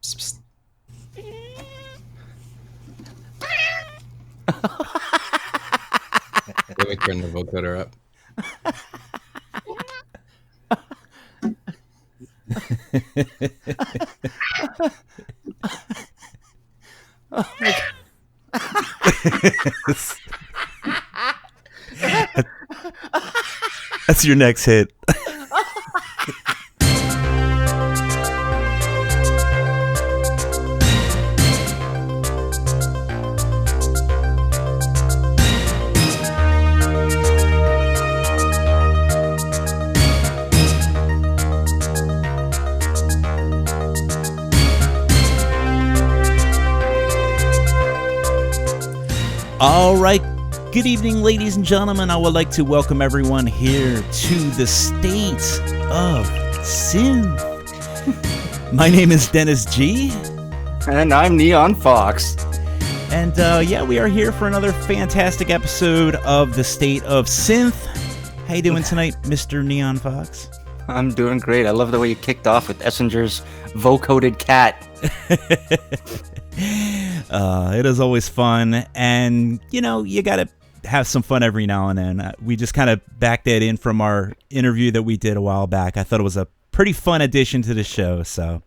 Psst, psst. Let me turn the vocoder up. That's your next hit. All right. Good evening, ladies and gentlemen. I would like to welcome everyone here to the State of Synth. My name is Dennis G. And I'm Neon Fawkes. And we are here for another fantastic episode of the State of Synth. How you doing tonight, Mr. Neon Fawkes? I'm doing great. I love the way you kicked off with Essinger's vocoded cat. It is always fun, and you gotta have some fun every now and then. We just kind of backed that in from our interview that we did a while back. I thought it was a pretty fun addition to the show, so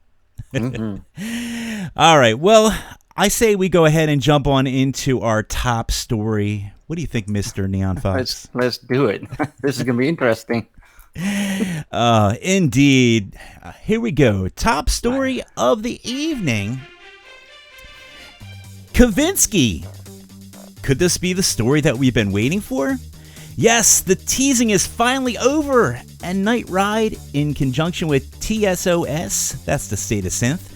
All right, well, I say we go ahead and jump on into our top story. What do you think, Mr. Neon Fawkes? Let's do it. This is gonna be interesting. Indeed. Here we go. Top story of the evening. Catvinsky. Could this be the story that we've been waiting for? Yes, the teasing is finally over, and Night Ride, in conjunction with TSOS, that's the State of Synth,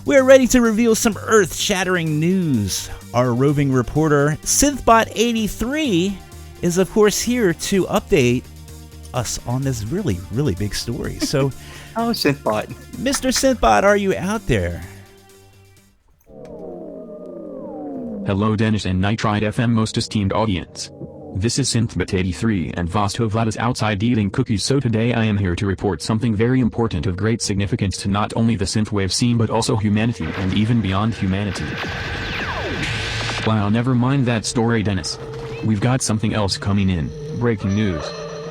we're ready to reveal some earth-shattering news. Our roving reporter, Synthbot 83, is of course here to update us on this really, really big story. So, Synthbot. Mr. Synthbot, are you out there? Hello Dennis and Night Ride FM most esteemed audience. This is Synthbot 83 and Vosto Vlad is outside eating cookies, so today I am here to report something very important of great significance to not only the synthwave scene but also humanity and even beyond humanity. Wow, never mind that story, Dennis. We've got something else coming in. Breaking news.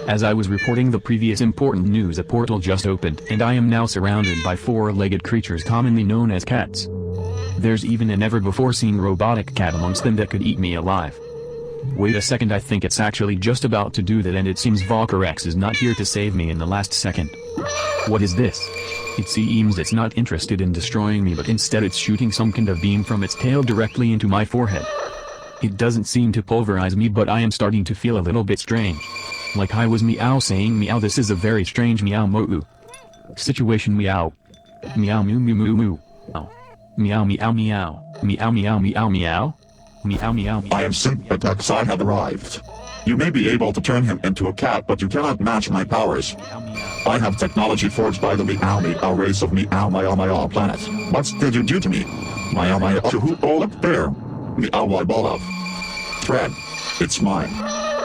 As I was reporting the previous important news, a portal just opened and I am now surrounded by four-legged creatures commonly known as cats. There's even a never-before-seen robotic cat amongst them that could eat me alive. Wait a second, I think it's actually just about to do that, and it seems Valkyrex is not here to save me in the last second. What is this? It seems it's not interested in destroying me, but instead it's shooting some kind of beam from its tail directly into my forehead. It doesn't seem to pulverize me, but I am starting to feel a little bit strange. Like I was meow saying meow. This is a very strange meow moo situation. Meow. Meow moo moo moo moo. Oh. Meow meow meow. Meow meow meow meow. Meow meow meow. I am Synthbot. I have arrived. You may be able to turn him into a cat, but you cannot match my powers. I have technology forged by the meow race of meow planet. What did you do to me? Meow to who all up there? Meow ball of thread. It's mine.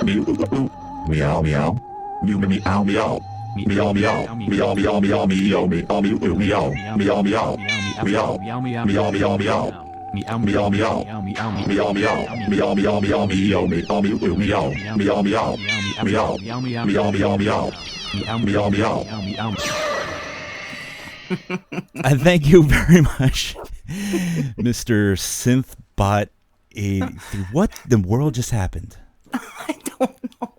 Meow meow meow. Meow meow meow. Meow meow meow meow meow meow meow meow meow meow meow meow meow meow meow meow meow meow. Meow meow meow meow meow meow meow meow meow meow meow meow meow meow meow. I thank you very much, Mr. Synthbot 83. What the world just happened? I don't know.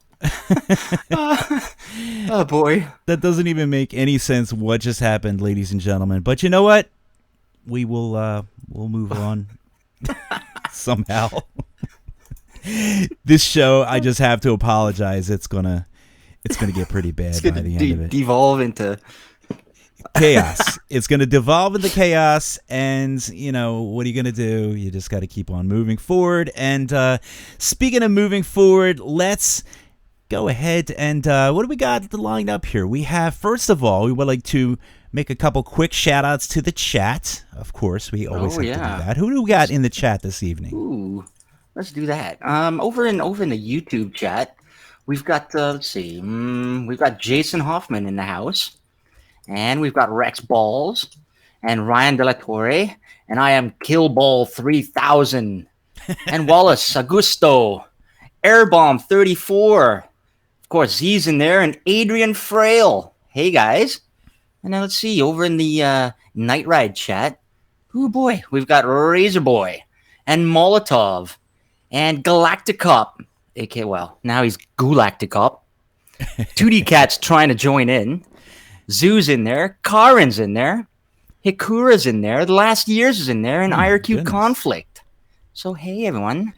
Oh boy. That doesn't even make any sense what just happened, ladies and gentlemen. But you know what? We will we'll move on somehow. This show, I just have to apologize. It's gonna get pretty bad by the end of it. Devolve into chaos. It's gonna devolve into chaos, and what are you gonna do? You just got to keep on moving forward. And speaking of moving forward, let's go ahead and what do we got lined up here? We have, first of all, we would like to make a couple quick shout-outs to the chat. Of course, we always have to do that. Who do we got in the chat this evening? Ooh, let's do that. Over in the YouTube chat, we've got, we've got Jason Hoffman in the house. And we've got Rex Balls. and Ryan De La Torre, and I am Killball 3000, and Wallace Augusto, Airbomb 34. Of course, Z's in there, and Adrian Frail. Hey, guys. And now let's see, over in the Night Ride chat, oh boy, we've got Razor Boy, and Molotov, and Galacticop, aka, well, now he's Galacticop. 2D Cat's trying to join in. Zoo's in there, Karin's in there, Hikura's in there, The Last Years is in there, and IRQ Conflict. So, hey, everyone.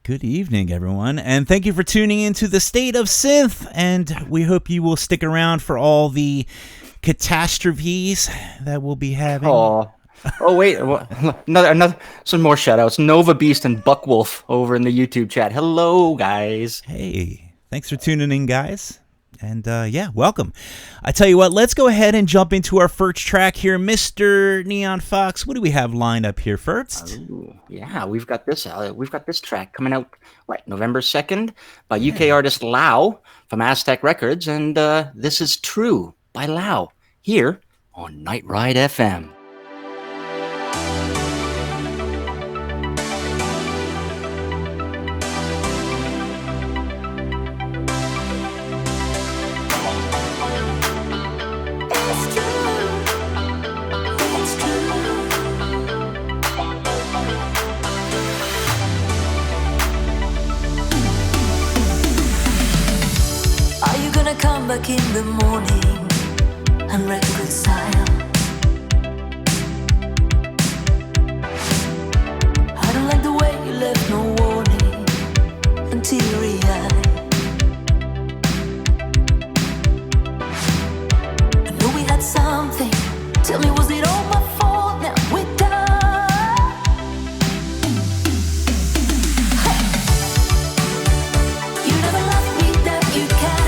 Good evening, everyone, and thank you for tuning into the State of Synth, and we hope you will stick around for all the catastrophes that we'll be having. Oh wait, another some more shout-outs. Nova Beast and Buckwolf over in the YouTube chat. Hello, guys. Hey, thanks for tuning in, guys. And yeah, welcome. I tell you what, let's go ahead and jump into our first track here. Mr. Neon Fawkes, what do we have lined up here first? Yeah, we've got this track coming out, November 2nd by UK artist Lau from Aztec Records, and This Is True by Lau here on Night Ride FM. Come back in the morning and reconcile. I don't like the way you left no warning and teary-eyed. I know we had something. Tell me, was it all my fault? Now we're done. Hey. You never loved me, that you can't.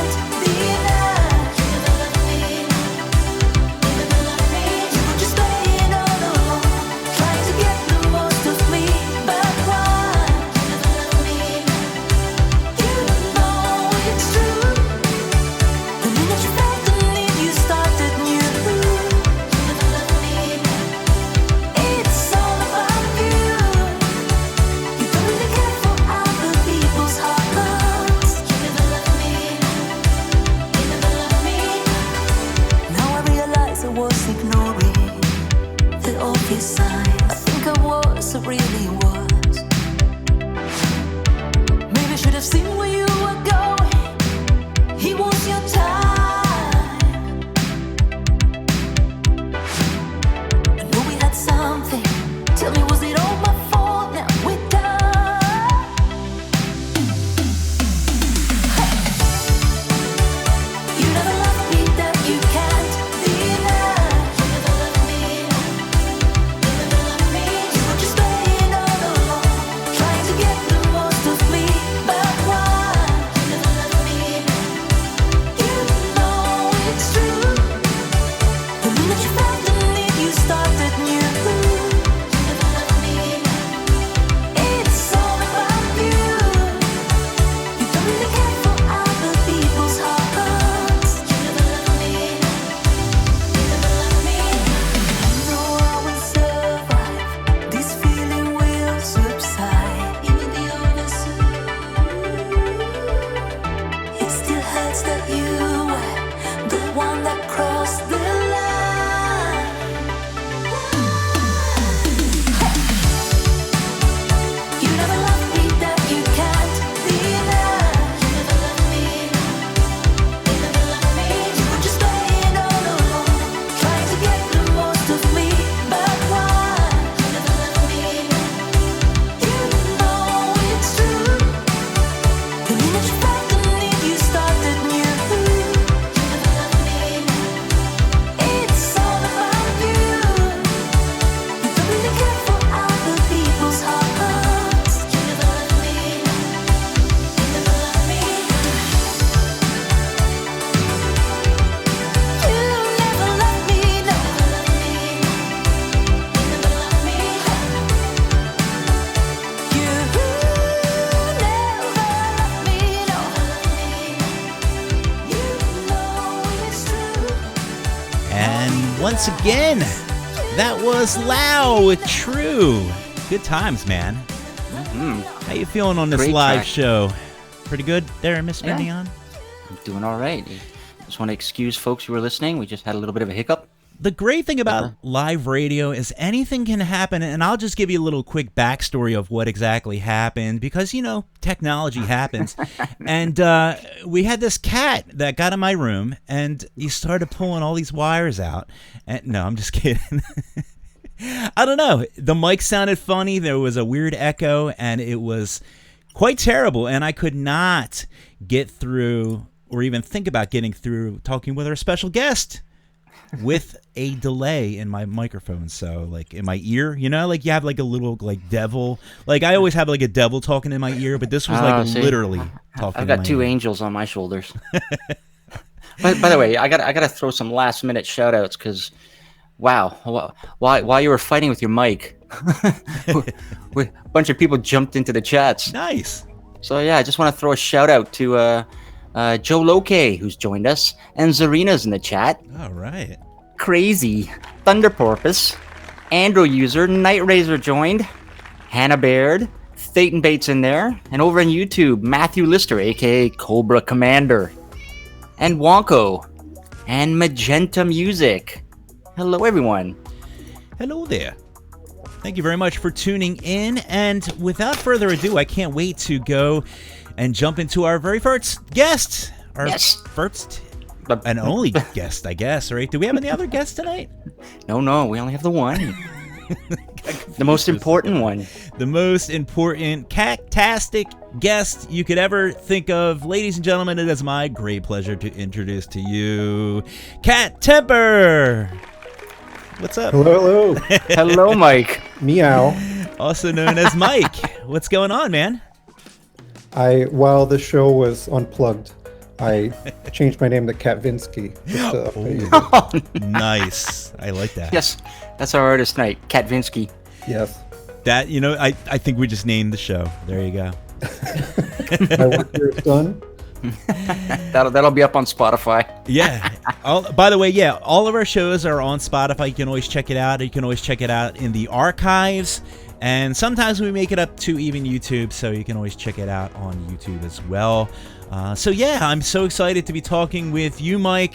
Really was. Maybe should have seen where you were going. He was your time. I know we had something. Tell me, was it all my fault? Now we're done. Hey. You never loved me, that you can't deny. You never loved me. Once again, That was Lau with True. Good times, man. How you feeling on this Great live track. show? Pretty good there, Mr. Yeah. Neon? I'm doing all right. Just want to excuse folks who were listening. We just had a little bit of a hiccup. The great thing about live radio is anything can happen, and I'll just give you a little quick backstory of what exactly happened because, you know, technology happens. And we had this cat that got in my room, and he started pulling all these wires out. And no, I'm just kidding. I don't know. The mic sounded funny. There was a weird echo, and it was quite terrible, and I could not get through or even think about getting through talking with our special guest with a delay in my microphone. So like in my ear, you know, like you have like a little like devil, like I always have like a devil talking in my ear, but this was like literally talking. I've got two angels on my shoulders. By the way, I gotta throw some last minute shout outs because wow, while you were fighting with your mic, a bunch of people jumped into the chats. Nice. So yeah, I just want to throw a shout out to Joe Loke, who's joined us, and Zarina's in the chat. All right. Crazy, Thunder Porpoise, Andrew user, Night Razor joined, Hannah Baird, Thetan Bates in there, and over on YouTube, Matthew Lister, aka Cobra Commander, and Wonko, and Magenta Music. Hello, everyone. Hello there. Thank you very much for tuning in. And without further ado, I can't wait to go and jump into our very first guest. Our first and only guest, I guess, right? Do we have any other guests tonight? No, we only have the one. The most important one. The most important, cat-tastic guest you could ever think of. Ladies and gentlemen, it is my great pleasure to introduce to you Cat Temper. What's up? Hello. Hello, Mike. Meow. Also known as Mike. What's going on, man? While the show was unplugged, I changed my name to Catvinsky. Nice. I like that. Yes, that's our artist night, Catvinsky. Yes. That, you know, I think we just named the show. There you go. My work here is done. That'll be up on Spotify. Yeah. By the way, yeah, all of our shows are on Spotify. You can always check it out. You can always check it out in the archives. And sometimes we make it up to even YouTube, so you can always check it out on YouTube as well. So yeah, I'm so excited to be talking with you, Mike.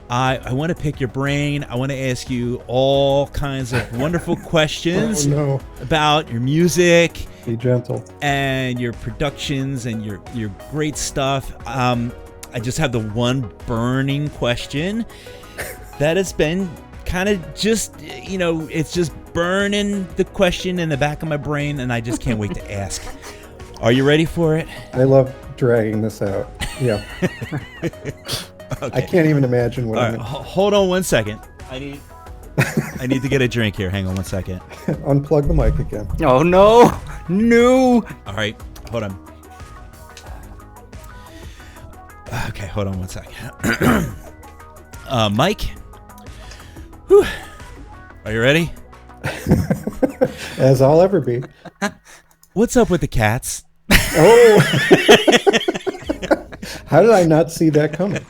I want to pick your brain. I want to ask you all kinds of wonderful questions about your music. Be gentle. And your productions and your great stuff. I just have the one burning question that has been kind of just, you know, it's just burning the question in the back of my brain, and I just can't wait to ask. Are you ready for it? I love dragging this out. Yeah. Okay. I can't even imagine what all I'm right, hold on one second. I need to get a drink here. Hang on one second. Unplug the mic again. Oh, no. All right, hold on. Okay, hold on one second. Mike? Whew. Are you ready? As I'll ever be. What's up with the cats? Oh! How did I not see that coming?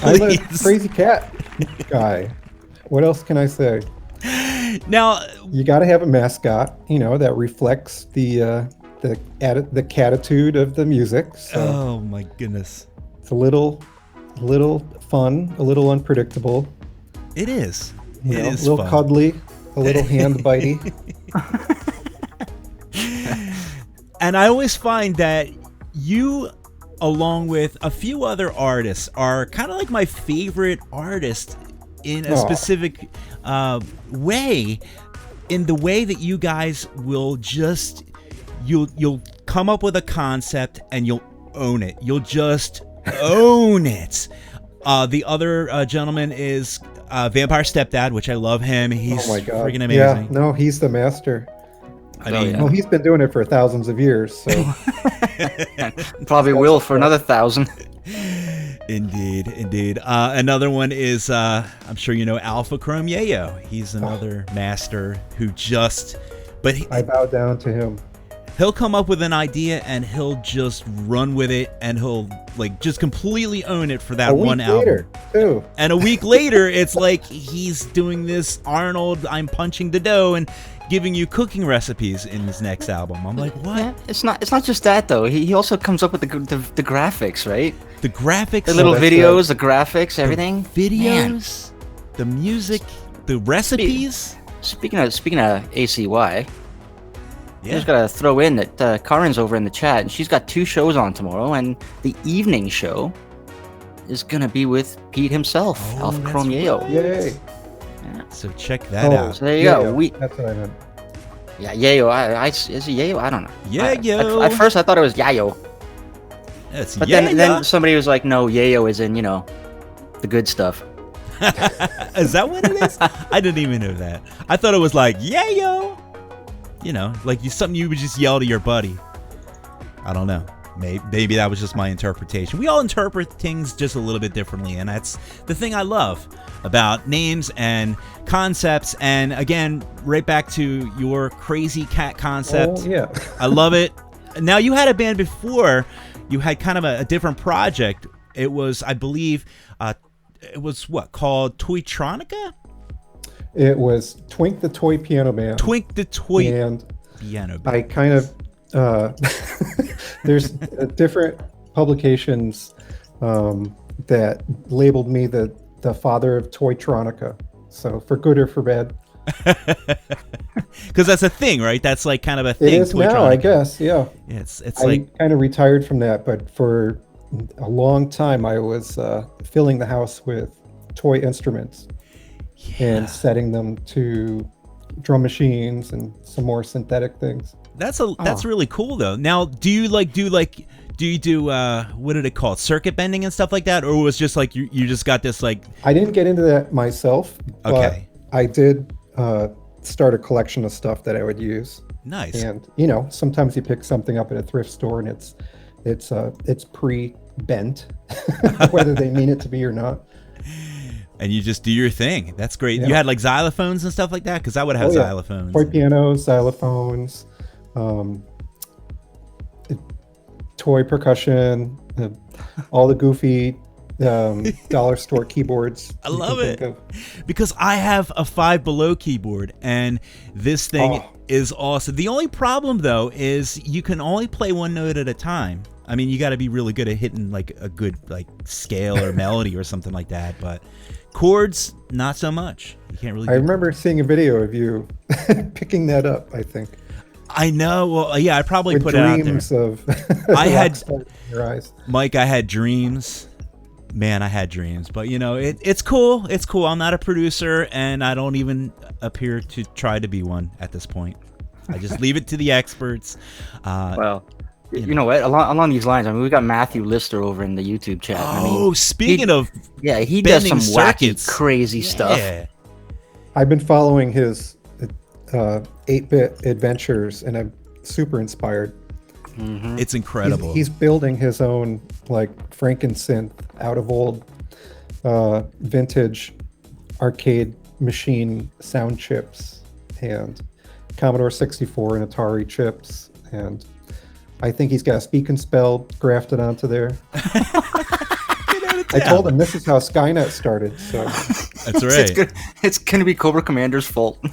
I'm a crazy cat guy. What else can I say? Now, you got to have a mascot, you know, that reflects the catitude of the music. So oh my goodness. It's a little fun, a little unpredictable. It is. You know, is a little fun. cuddly, a little hand bitey. And I always find that you, along with a few other artists, are kind of like my favorite artist in a specific way, in the way that you guys will just, you'll come up with a concept and you'll own it. You'll just own it. The other gentleman is Vampire Stepdad, which I love him. He's freaking amazing. Yeah, no, he's the master. I mean, well, he's been doing it for thousands of years, so probably will for another 1,000. Indeed. Another one is, I'm sure you know, Alpha Chrome Yayo. He's another master who just, I bow down to him. He'll come up with an idea and he'll just run with it, and he'll like just completely own it for that one album. Later, too. And a week later, it's like he's doing this Arnold, I'm punching the dough and giving you cooking recipes in his next album. I'm like, what? Yeah, it's not just that though. He also comes up with the graphics, right? The graphics, The little that's videos, the graphics, everything. videos, the music, the recipes. Speaking of ACY, I Yeah. just gotta throw in that Karen's over in the chat, and she's got 2 shows on tomorrow, and the evening show is gonna be with Pete himself, Oh, Alpha that's Chrome Yayo. right. Yay. So check that out. So there you go. That's what I meant. Yeah, Yayo. Is it Yayo? I don't know. Yayo. At first, I thought it was Yayo, That's but yeah. then somebody was like, "No, Yayo is in the good stuff." Is that what it is? I didn't even know that. I thought it was like, yeah, yo. Like something you would just yell to your buddy. I don't know. Maybe that was just my interpretation. We all interpret things just a little bit differently, and that's the thing I love about names and concepts. And again, right back to your crazy cat concept. Oh, yeah. I love it. Now, you had a band before. You had kind of a different project. It was, I believe, it was what, called Toytronica? It was Twink the Toy Piano Band. Twink the Toy And Piano Band. I kind of there's different publications that labeled me the father of Toytronica. So for good or for bad. Because that's a thing, right? That's like kind of a thing. It is now, I Toytronica. guess. Yeah. It's I like, kind of retired from that, but for a long time I was filling the house with toy instruments and setting them to drum machines and some more synthetic things. that's really cool though. Now, do you do what did it call, circuit bending and stuff like that, or was just like you just got this like? I didn't get into that myself, but Okay. I did start a collection of stuff that I would use. Nice. And sometimes you pick something up at a thrift store and it's pre-bent, whether they mean it to be or not. And you just do your thing. That's great. Yeah. You had like xylophones and stuff like that, because I would have xylophones. Toy pianos, xylophones, toy percussion, all the goofy dollar store keyboards. I you love can it. think of. Because I have a Five Below keyboard, and this thing Oh. is awesome. The only problem though is you can only play one note at a time. I mean, you got to be really good at hitting like a good like scale or melody or something like that. But chords, not so much. You can't really. I remember seeing a video of you picking that up, I think. I know. Well, yeah, I probably With put it out there. dreams of I had- rock stars in your eyes. Mike, I had dreams. Man, I had dreams. But it's cool. It's cool. I'm not a producer, and I don't even appear to try to be one at this point. I just leave it to the experts. Well, you know what? Along these lines, I mean, we got Matthew Lister over in the YouTube chat. I Oh, mean, speaking of yeah, he does bending some wacky, circuits. crazy stuff. Yeah. I've been following his 8-bit adventures, and I'm super inspired. It's incredible. He's building his own like Franken-synth out of old vintage arcade machine sound chips and Commodore 64 and Atari chips, and I think he's got Speak and Spell grafted onto there. I told him this is how Skynet started, so That's right. It's gonna be Cobra Commander's fault.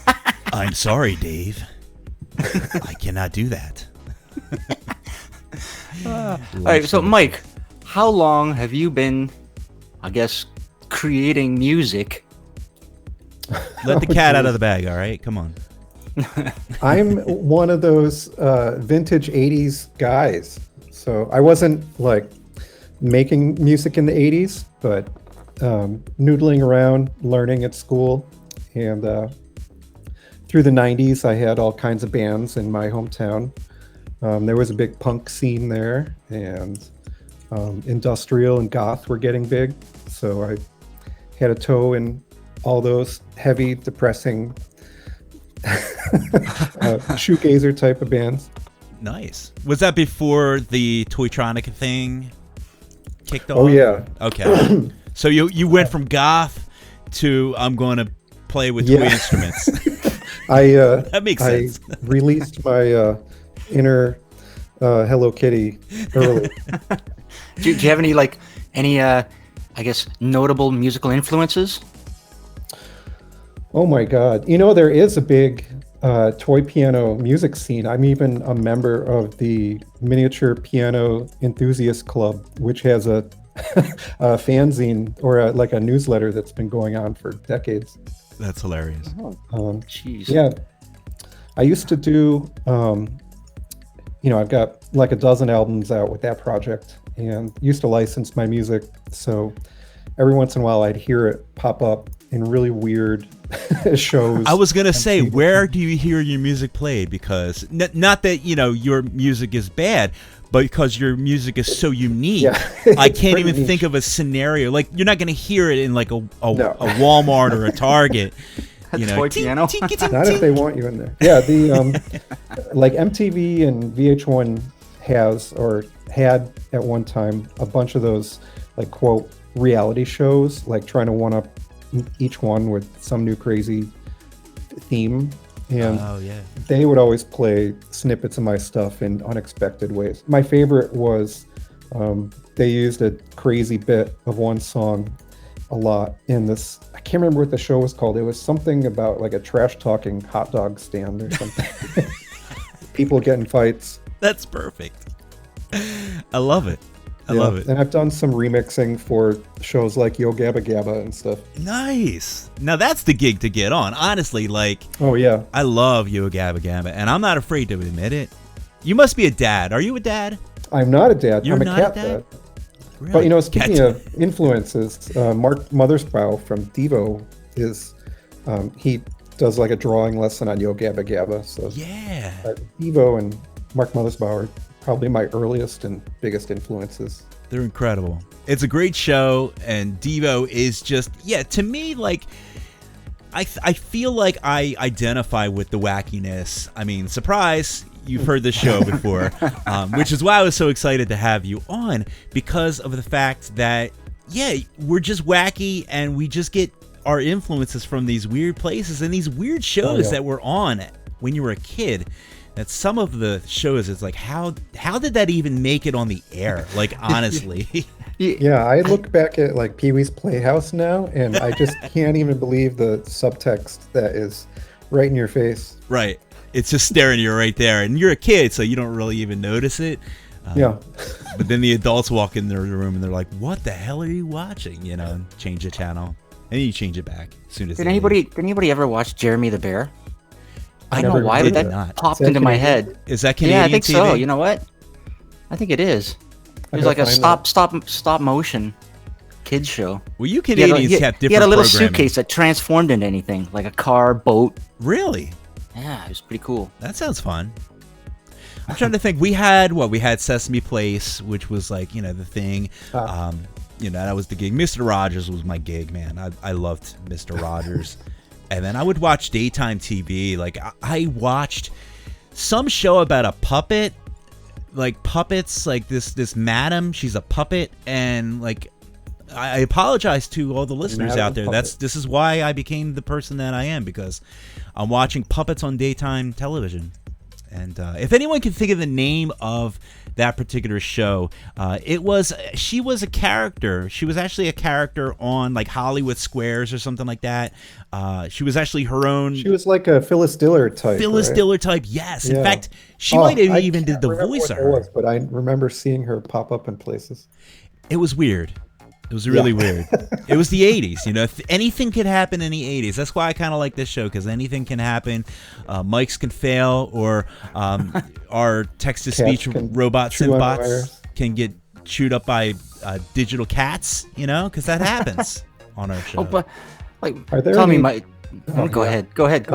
I'm sorry, Dave. I cannot do that. All right, so Mike, how long have you been, I guess, creating music? Let the cat out of the bag, all right? Come on. I'm one of those vintage 80s guys. So I wasn't like making music in the 80s, but noodling around, learning at school. And through the 90s, I had all kinds of bands in my hometown. There was a big punk scene there, and industrial and goth were getting big. So I had a toe in all those heavy, depressing shoegazer type of bands. Nice. Was that before the Toytronica thing kicked off? Oh yeah. Okay. So you went from goth to I'm going to play with toy Yeah. instruments. That makes sense. I released my inner Hello Kitty early. Do you have any I guess notable musical influences? Oh my God! There is a big toy piano music scene. I'm even a member of the Miniature Piano Enthusiast Club, which has a fanzine or a newsletter that's been going on for decades. That's hilarious. Jeez. Yeah, I used to do. I've got like a dozen albums out with that project, and used to license my music. So every once in a while, I'd hear it pop up in really weird shows. I was gonna say, where do you hear your music played? Because not that your music is bad, but because your music is so unique. Yeah, I can't pretty even niche. think of a scenario. Like, you're not gonna hear it in like a Walmart or a Target. Toy piano. Not if they want you in there. Yeah, the like MTV and VH1 has or had at one time a bunch of those like quote reality shows, like trying to one up each one with some new crazy theme, and they would always play snippets of my stuff in unexpected ways. My favorite was they used a crazy bit of one song a lot in this. I can't remember what the show was called. It was something about like a trash talking hot dog stand or something. People getting fights. That's perfect. I love it. I love it. And I've done some remixing for shows like Yo Gabba Gabba and stuff. Nice. Now that's the gig to get on. Honestly, like, oh yeah, I love Yo Gabba Gabba, and I'm not afraid to admit it. You must be a dad. Are you a dad? I'm not a dad. You're I'm a not cat a dad? dad. Really? But speaking of influences, Mark Mothersbaugh from Devo is he does like a drawing lesson on Yo Gabba Gabba. So yeah, Devo and Mark Mothersbaugh are probably my earliest and biggest influences. They're incredible. It's a great show, and Devo is just, to me, like, I feel like I identify with the wackiness. I mean, surprise, you've heard this show before, which is why I was so excited to have you on, because of the fact that, we're just wacky, and we just get our influences from these weird places and these weird shows that were on when you were a kid. That some of the shows, it's like, how did that even make it on the air? Like, honestly. Yeah, I look back at like Pee-wee's Playhouse now, and I just can't even believe the subtext that is right in your face. Right. It's just staring at you right there. And you're a kid, so you don't really even notice it. Yeah. But then the adults walk in their room, and they're like, what the hell are you watching? And change the channel. And you change it back as soon as Did anybody ever watch Jeremy the Bear? I don't know why, but that popped Is that into my Canadian? head. Is that Canadian Yeah, I think TV? so. You know what? I think it is. There's like a stop motion kids show. Well, you Canadians have different He had a little programming. suitcase that transformed into anything, like a car, boat. Really? Yeah, it was pretty cool. That sounds fun. I'm trying to think. We had Sesame Place, which was like, the thing. That was the gig. Mr. Rogers was my gig, man. I loved Mr. Rogers. And then I would watch daytime TV. Like, I watched some show about a puppet, like puppets, like this madam. She's a puppet, and like, I apologize to all the listeners out there. This is why I became the person that I am, because I'm watching puppets on daytime television. And if anyone can think of the name of that particular show, she was a character. She was actually a character on like Hollywood Squares or something like that. She was actually her own. She was like a Phyllis Diller type. Phyllis right? Diller type, yes. Yeah. In fact, she might have I even did can't the remember voice what of it her. was, but I remember seeing her pop up in places. It was weird. It was really weird. It was the 80s, anything could happen in the 80s. That's why I kind of like this show, because anything can happen. Mics can fail, or our text-to-speech robot Synthbots can get chewed up by digital cats, because that happens on our show. Oh, but like, Are there tell me, any- Go ahead. Go ahead.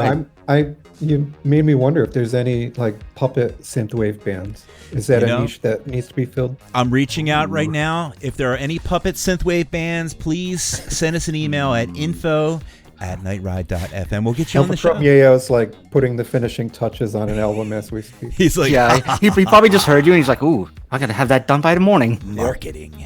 You made me wonder if there's any like puppet synthwave bands. Is that a niche that needs to be filled? I'm reaching out right now. If there are any puppet synthwave bands, please send us an email at info@nightride.fm. We'll get you on the show. Yayo's like putting the finishing touches on an album as we speak. He's like, Yeah, he probably just heard you, and he's like, "Ooh, I gotta have that done by the morning." marketing.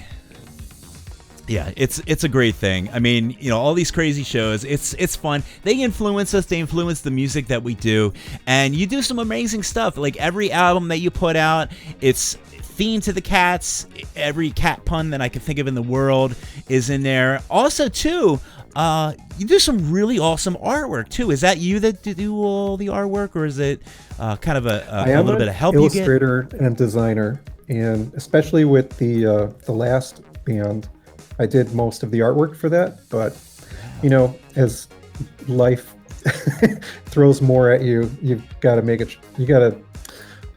Yeah, it's a great thing. I mean, all these crazy shows, it's fun. They influence us. They influence the music that we do. And you do some amazing stuff. Like every album that you put out, it's themed to the cats. Every cat pun that I can think of in the world is in there. Also, too, you do some really awesome artwork, too. Is that you that do all the artwork, or is it kind of a little bit of help you get? Illustrator and designer, and especially with the last band, I did most of the artwork for that, but as life throws more at you, you've got to you got to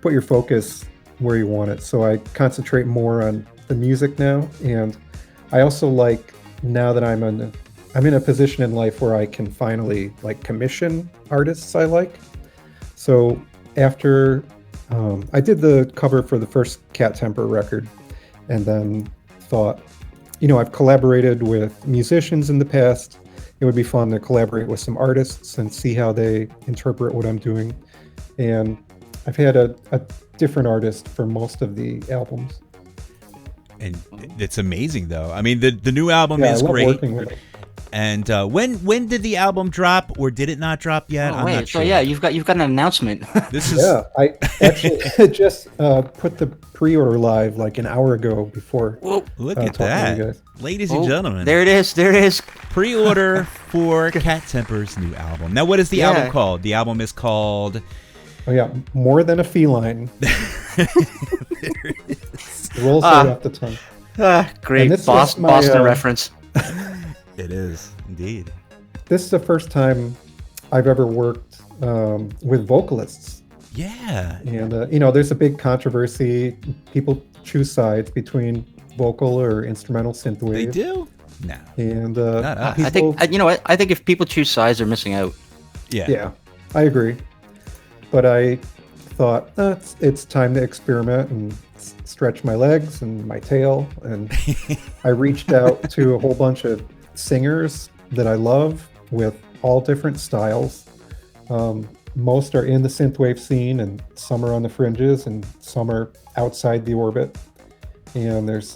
put your focus where you want it. So I concentrate more on the music now, and I also like, now that I'm in a position in life where I can finally commission artists I like. So after I did the cover for the first Cat Temper record, and then thought, I've collaborated with musicians in the past. It would be fun to collaborate with some artists and see how they interpret what I'm doing. And I've had a different artist for most of the albums. And it's amazing, though. I mean, the new album is I love great. working with it. And when did the album drop, or did it not drop yet? I'm not sure. So yeah, you've got an announcement. This is I actually just put the pre-order live an hour ago before. Whoa, look at talking to you that, guys. ladies and gentlemen. There it is. Pre-order for Cat Temper's new album. Now, what is the album called? The album is called... Oh yeah, More Than a Feline. There it is. It rolls right off the tongue. Great this was my, Boston reference. It is, indeed. This is the first time I've ever worked with vocalists. Yeah. And, there's a big controversy. People choose sides between vocal or instrumental synthwave. They do? No. And Not us. I think, I think if people choose sides, they're missing out. Yeah, I agree. But I thought, it's time to experiment and stretch my legs and my tail. And I reached out to a whole bunch of singers that I love with all different styles. Most are in the synthwave scene, and some are on the fringes, and some are outside the orbit. And there's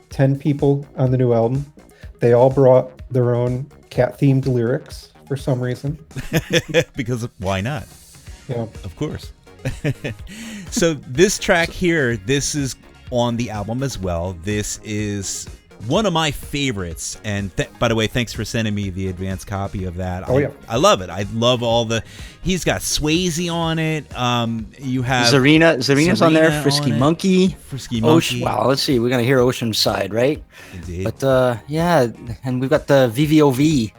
10 people on the new album. They all brought their own cat-themed lyrics for some reason. Because why not? Yeah. Of course. So this track here, this is on the album as well. This is one of my favorites, and by the way, thanks for sending me the advanced copy of that. I love it. I love he's got Swayze on it. You have Zarina's on there. Frisky Monkey. Monkey. Wow, let's see. We're gonna hear Ocean Side, right? Indeed. But and we've got the VVOV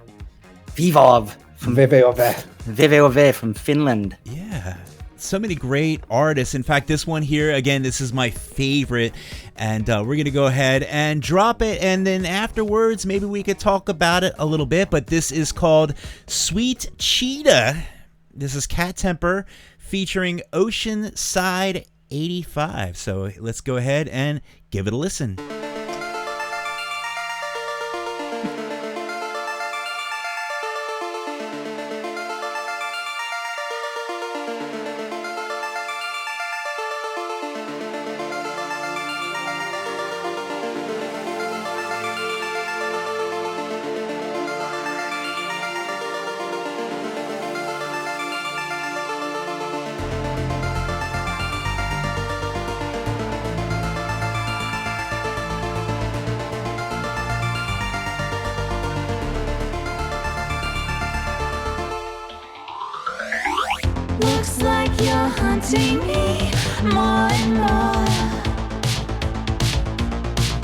from VVOV from Finland. Yeah. So many great artists. In fact, this one here, again, this is my favorite. And we're going to go ahead and drop it. And then afterwards, maybe we could talk about it a little bit. But this is called Sweet Cheetah. This is Cat Temper featuring Ocean Side 85. So let's go ahead and give it a listen. Looks like you're hunting me more and more.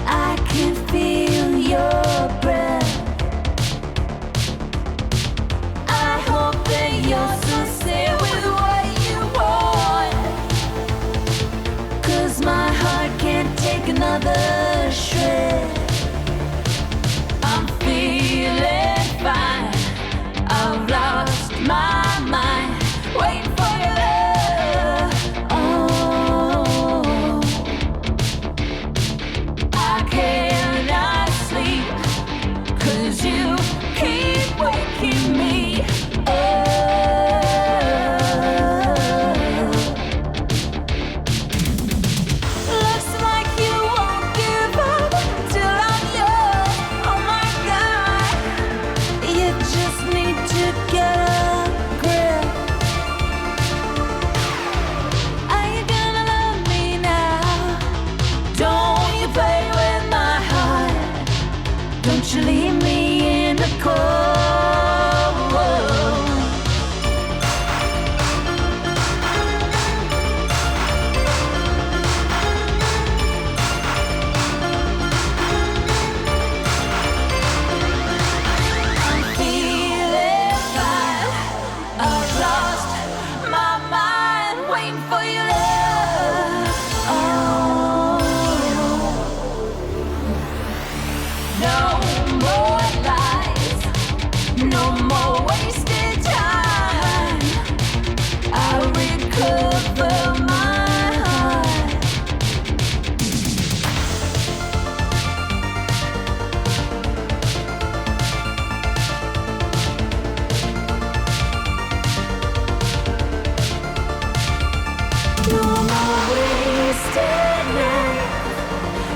I can feel your breath. I hope that you're sincere with what you want, 'cause my heart can't take another shred. I'm feeling fine. I've lost my mind. Waiting for your love. Oh, I cannot sleep.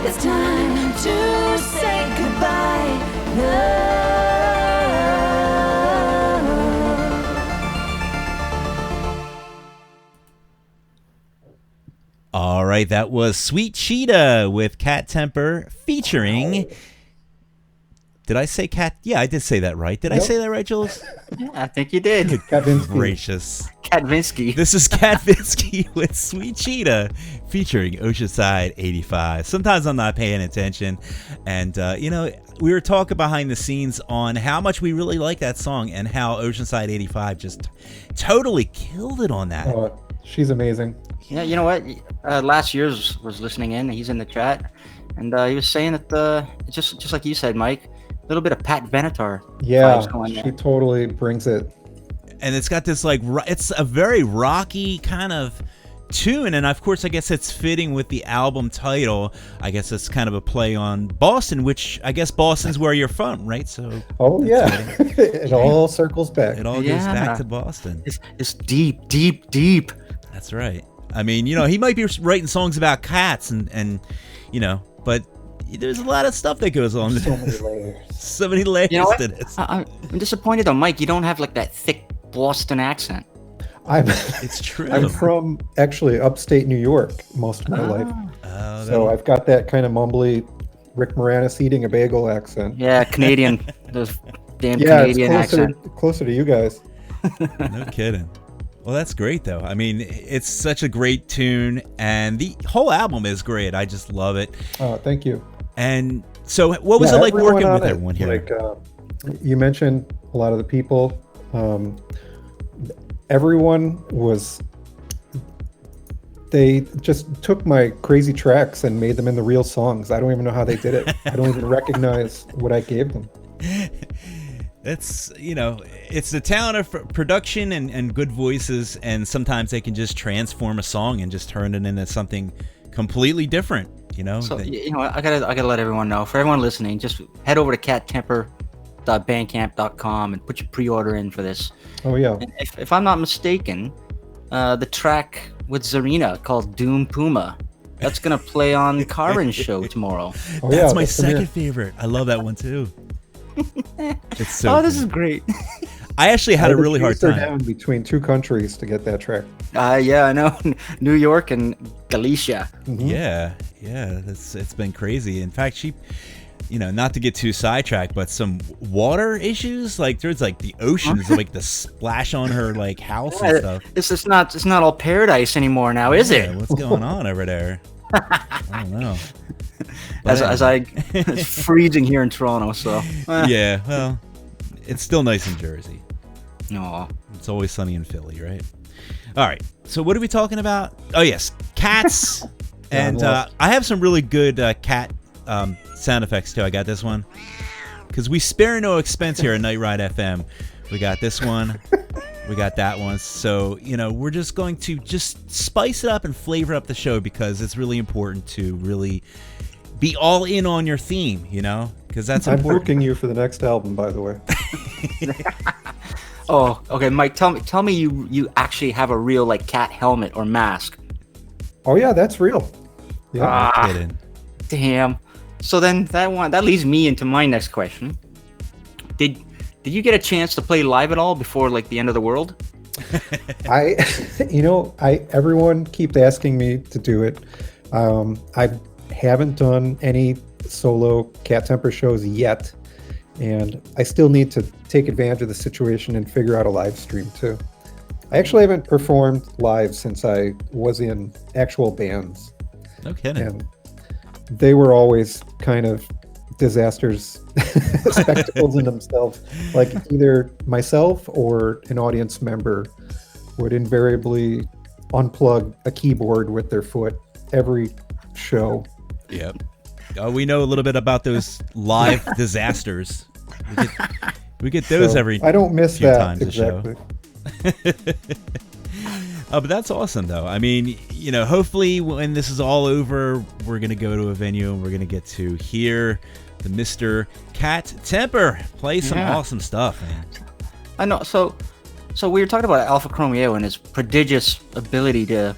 It's time to say goodbye. Love. All right, that was Sweet Cheetah with Cat Temper featuring. Did I say Cat? Yeah, I did say that right. Did I say that right, Jules? Yeah, I think you did. Catvinsky. Gracious. Catvinsky. This is Catvinsky with Sweet Cheetah featuring Oceanside 85. Sometimes I'm not paying attention. And, we were talking behind the scenes on how much we really like that song and how Oceanside 85 just totally killed it on that. Oh, she's amazing. Yeah, you know what? Last year's was listening in. He's in the chat, and he was saying that just like you said, Mike, a little bit of Pat Benatar. Yeah, vibes going there. she totally brings it. And it's got this it's a very rocky kind of tune, and of course I guess it's fitting with the album title. I guess it's kind of a play on Boston, which I guess Boston's where you're from, right? So Oh yeah, it all circles back. it all goes back to Boston. It's deep, deep, deep. That's right. I mean, he might be writing songs about cats and but there's a lot of stuff that goes on. So many layers. So many layers You know what? to this. I'm disappointed though, Mike. You don't have like that thick Boston accent. It's true. I'm from actually upstate New York most of my life, so I've got that kind of mumbly Rick Moranis eating a bagel accent. Yeah, Canadian. Those damn Yeah, Canadian it's accent. closer to you guys. No kidding. Well, that's great, though. I mean, it's such a great tune, and the whole album is great. I just love it. Thank you. And so, what was Yeah, it like everyone working on with it, everyone here? Like you mentioned, a lot of the people. Everyone was. They just took my crazy tracks and made them into real songs. I don't even know how they did it. I don't even recognize what I gave them. It's it's the talent of production and good voices, and sometimes they can just transform a song and just turn it into something completely different. So I gotta let everyone know. For everyone listening, just head over to cattemper.bandcamp.com and put your pre-order in for this. Oh yeah. And if I'm not mistaken, the track with Zarina called Doom Puma, that's gonna play on Karin's show tomorrow. Oh, That's yeah, my that's the second mirror. favorite. I love that one too. It's so. Oh, this cool. is great. I actually had a really hard They're time. down between two countries to get that track. Yeah, I know. New York and Galicia. Yeah, it's been crazy. In fact, she, not to get too sidetracked, but some water issues. Like there's like the oceans, like the splash on her like house and stuff. It's not all paradise anymore now, is Yeah, it? what's going on over there? I don't know. But It's freezing here in Toronto, so. yeah, well, it's still nice in Jersey. No. It's always sunny in Philly, right? All right. So what are we talking about? Oh yes, cats. And I have some really good cat sound effects too. I got this one because we spare no expense here at Night Ride FM. We got this one. We got that one. So we're just going to spice it up and flavor up the show because it's really important to really be all in on your theme. Because that's I'm important. booking you for the next album, by the way. Oh, okay, Mike. Tell me you actually have a real like cat helmet or mask. Oh yeah, that's real. Yeah. Kidding. Damn. So then that leads me into my next question. Did you get a chance to play live at all before like the end of the world? Everyone keeps asking me to do it. I haven't done any solo Cat Temper shows yet, and I still need to take advantage of the situation and figure out a live stream too. I actually haven't performed live since I was in actual bands, No kidding. and they were always kind of disasters, spectacles in themselves. Like either myself or an audience member would invariably unplug a keyboard with their foot every show. Yep. We know a little bit about those live disasters. We get those So every I don't miss few that times a show. exactly. But that's awesome, though. I mean, hopefully when this is all over, we're going to go to a venue and we're going to get to hear the Mr. Cat Temper play some awesome stuff, man. I know. So we were talking about Alpha Chromeo and his prodigious ability to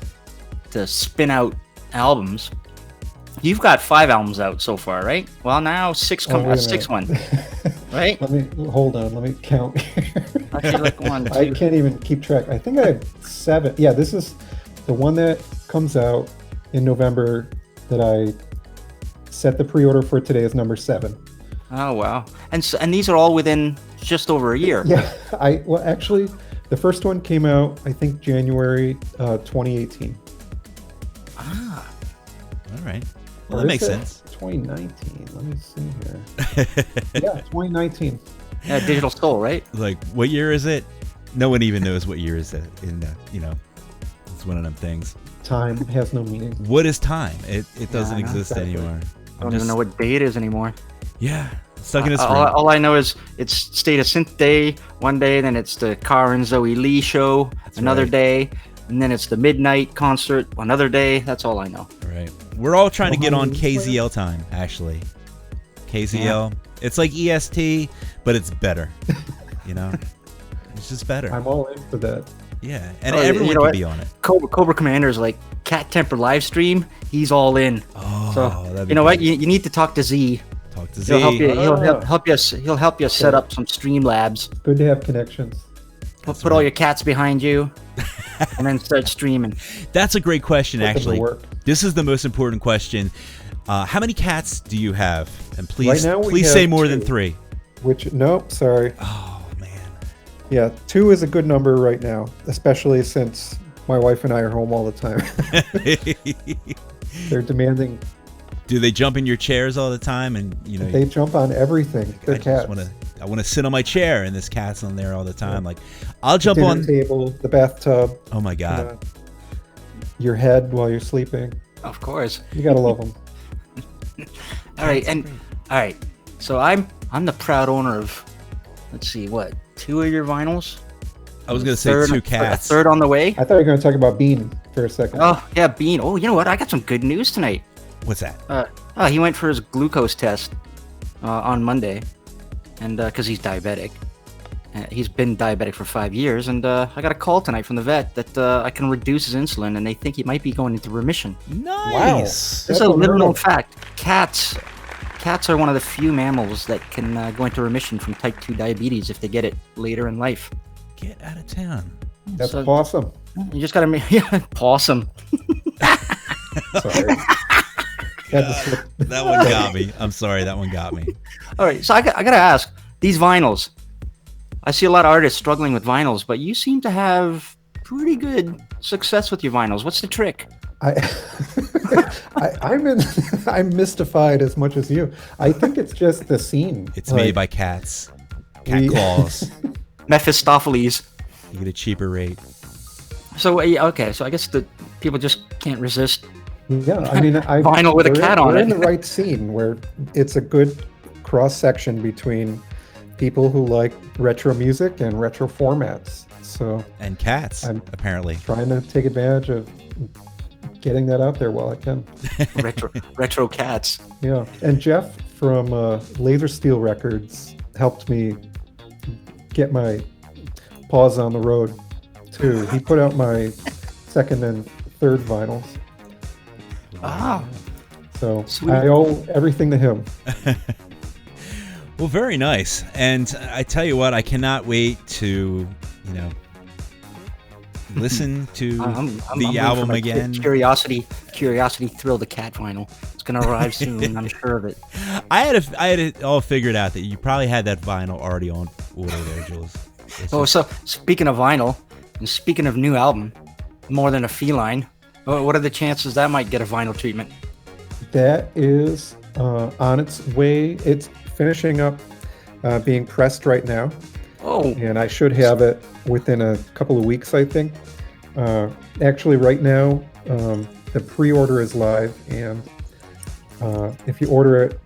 spin out albums. you've got 5 albums out so far, right? Well, now 6 Oh, wait a sixth one, minute. right? Let me hold on. Let me count here. I feel like 1, 2. I can't even keep track. I think I have 7. Yeah, this is the one that comes out in November that I set the pre-order for today is number 7. Oh wow! And these are all within just over a year. Yeah, well actually, the first one came out I think January 2018. All right. Well, Or that makes is it sense. 2019. Let me see here. Yeah, 2019. Yeah, Digital Soul, right? Like, what year is it? No one even knows what year is it. It's one of them things. Time has no meaning. What is time? It doesn't I know, exist exactly. anymore. I don't even know what day it is anymore. Yeah, stuck in a all, screen. all I know is it's State of Synth Day one day, then it's the Cara and Zoe Lee show another right. day, and then it's the Midnight concert another day. That's all I know. Right. We're all trying to get on Well, KZL time, actually. KZL. It's like EST, but it's better. It's just better. I'm all in for that. Yeah, and Oh, you everyone know can what? be on it. Cobra Commander's like Cat Temper live stream. He's all in. Oh, So that'd be you know what? great. You need to talk to Z. Talk to He'll help Z. you. He'll Ah. help you. He'll help you set up some stream labs. Good to have connections. Put all your cats behind you, and then start streaming. That's a great question, Put them to actually. work. This is the most important question. How many cats do you have? And please, Right now we please have say more than 2. 3. Which nope, sorry. Oh man. Yeah, 2 is a good number right now, especially since my wife and I are home all the time. They're demanding. Do they jump in your chairs all the time? And They jump on everything. They're cats. I want to sit on my chair, and this cat's on there all the time. Like, I'll jump Dinner on. table, the bathtub, Oh my god. your head while you're sleeping. Of course. You gotta love them. All right, all right. So I'm the proud owner of, let's see, what, 2 of your vinyls? I was gonna say Third- 2 A cats. third on the way. I thought you were gonna talk about Bean for a second. Oh yeah, Bean. Oh, you know what? I got some good news tonight. What's that? He went for his glucose test on Monday, and because he's diabetic. He's been diabetic for 5 years, and I got a call tonight from the vet that I can reduce his insulin, and they think he might be going into remission. Nice. This is a little known fact. Cats are one of the few mammals that can go into remission from type 2 diabetes if they get it later in life. Get out of town. That's so- awesome. You just gotta make possum. Sorry. Had to slip. That one got me. I'm sorry. That one got me. All right, so I gotta ask, these vinyls. I see a lot of artists struggling with vinyls, but you seem to have pretty good success with your vinyls. What's the trick? I'm mystified as much as you. I think it's just the scene. It's made by cats. Cat we- claws. Mephistopheles. You get a cheaper rate. So okay, so I guess the people just can't resist. Yeah, I mean, Vinyl with a cat on we're it. in the right scene where it's a good cross section between people who like retro music and retro formats. So And cats, I'm- apparently. trying to take advantage of getting that out there while I can. retro cats. Yeah, and Jeff from Laser Steel Records helped me get my paws on the road too. He put out my second and third vinyls, Ah, so Sweet. I owe everything to him. Well, very nice. And I tell you what, I cannot wait to, listen to I'm the waiting album for my again. Curiosity Thrill the Cat vinyl. It's gonna arrive soon. I'm sure of it. I had it all figured out that you probably had that vinyl already on order there, Jules. It's Oh, just- so speaking of vinyl, and speaking of new album, More Than a Feline, what are the chances that might get a vinyl treatment? That is on its way. It's finishing up being pressed right now, Oh, and I should have it within a couple of weeks, I think. Actually, right now, the pre-order is live, and if you order it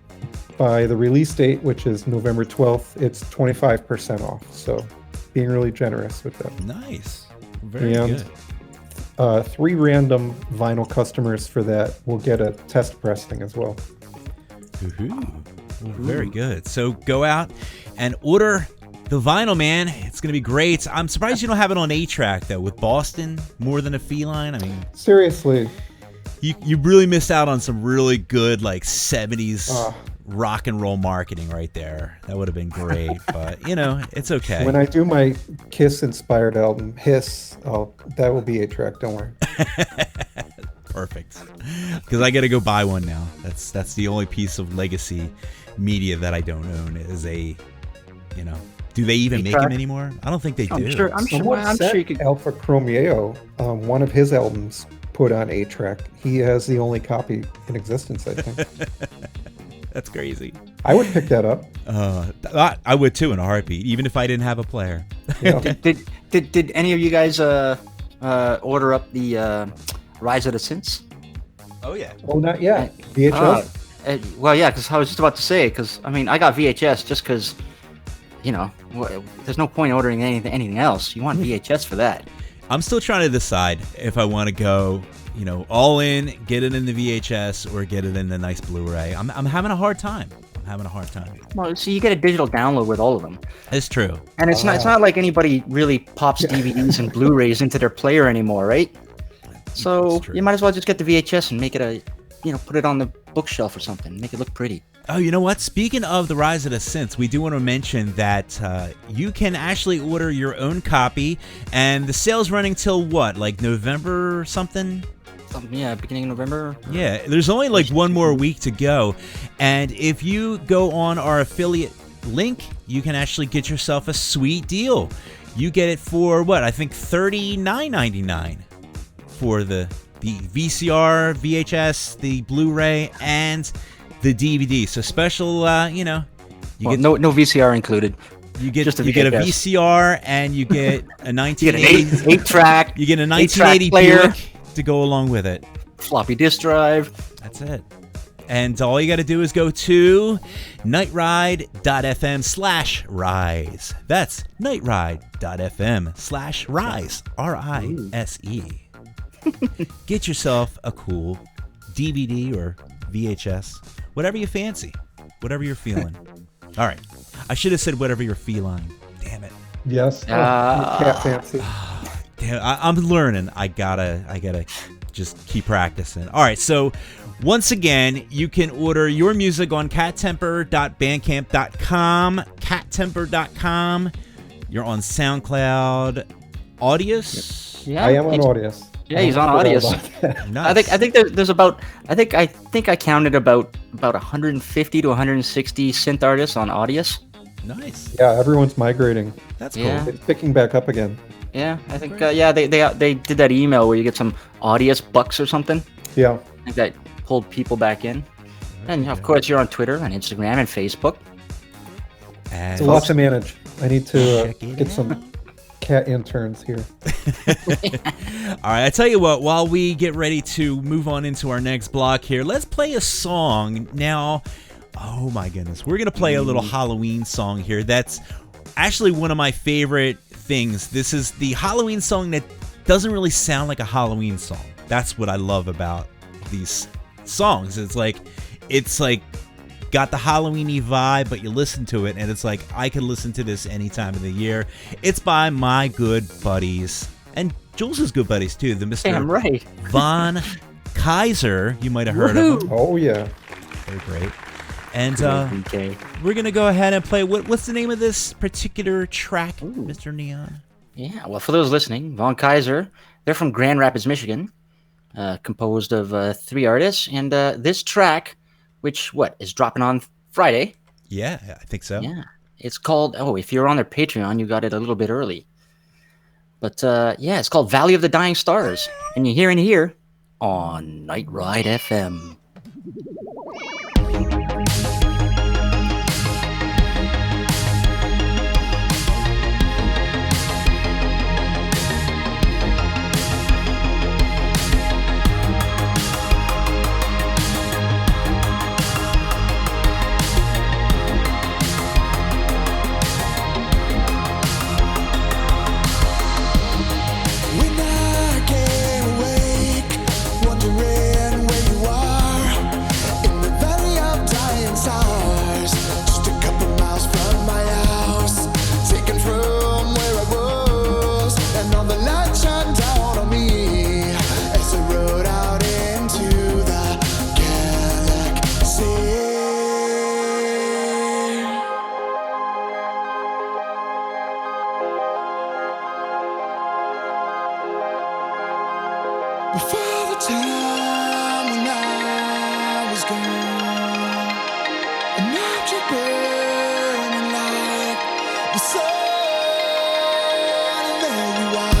by the release date, which is November 12th, it's 25% off. So being really generous with that. nice. Very And good. 3 random vinyl customers for that will get a test pressing as well. Woohoo. Well, very good. So go out and order the vinyl, man. It's going to be great. I'm surprised you don't have it on A-Track, though, with Boston, More Than a Feline. I mean, Seriously, You really missed out on some really good like 70s rock and roll marketing right there. That would have been great, but it's okay. When I do my Kiss-inspired album, Hiss, that will be a track. Don't worry. Perfect. Because I got to go buy one now. That's the only piece of legacy media that I don't own. Is a, do they even make them anymore? I don't think they do. I'm sure you could. Alpha Chromeo, one of his albums, put on 8-track. He has the only copy in existence, I think. That's crazy. I would pick that up. I would too in a heartbeat, even if I didn't have a player. Yeah. Did any of you guys order up the Rise of the Synths? Oh yeah. Oh, not yet. VHS. Well, yeah, because I was just about to say, because I got VHS just because, there's no point ordering anything else. You want VHS for that. I'm still trying to decide if I want to go, all in, get it in the VHS, or get it in the nice Blu-ray. I'm having a hard time. Well, so you get a digital download with all of them. It's true. And it's not like anybody really pops DVDs and Blu-rays into their player anymore, right? So you might as well just get the VHS and make it put it on the bookshelf or something, make it look pretty. Oh, you know what? Speaking of the Rise of the Synths, we do want to mention that you can actually order your own copy, and the sale's running till what, like November or something? Yeah, beginning of November. Yeah, there's only like one more week to go, and if you go on our affiliate link, you can actually get yourself a sweet deal. You get it for what? I think $39.99 for the VCR, VHS, the Blu-ray, and the DVD. So special, no VCR included. You get a VCR and you get a 1980 8 track. You get a 1980 player Buick to go along with it. Floppy disk drive. That's it. And all you got to do is go to nightride.fm/rise. That's nightride.fm/rise. RISE. Get yourself a cool DVD or VHS, whatever you fancy, whatever you're feeling. All right. I should have said whatever you're feline. Damn it. Yes. Cat fancy. Damn, I'm learning. I gotta just keep practicing. All right. So once again, you can order your music on cattemper.bandcamp.com, cattemper.com. You're on SoundCloud, Audius. Yeah, I am on Audius. Yeah, he's on Audius. Nice. I think there's about I counted about 150 to 160 synth artists on Audius. Nice. Yeah, everyone's migrating. That's cool. Yeah. It's picking back up again. Yeah, I think they did that email where you get some Audius bucks or something. Yeah. I think that pulled people back in. And of course, you're on Twitter and Instagram and Facebook. And It's a lot to manage. I need to Check it get some cat interns here. All right, I tell you what, while we get ready to move on into our next block here, let's play a song now. Oh my goodness, we're gonna play a little Halloween song here. That's actually one of my favorite things. This is the Halloween song that doesn't really sound like a Halloween song. That's what I love about these songs. It's like got the Halloween-y vibe, but you listen to it and it's like I could listen to this any time of the year. It's by my good buddies and Jules' good buddies too, the Mr. Damn right. Von Kaiser. You might have heard of him. Oh yeah. They're great. And Okay. we're gonna go ahead and play. What's the name of this particular track, Mr. Neon? Yeah, well, for those listening, Von Kaiser, they're from Grand Rapids, Michigan, composed of 3 artists, and this track, which is dropping on Friday. Yeah, I think so. Yeah, it's called. Oh, if you're on their Patreon, you got it a little bit early. But it's called Valley of the Dying Stars, and you're hearing it here on Night Ride FM. When I came awake, wondering where you are, in the valley of dying stars, just a couple miles from my house, taken from where I was, and all the light shone down on me as I rode out into Before the time when I was gone, an object burning like the sun, and there you are.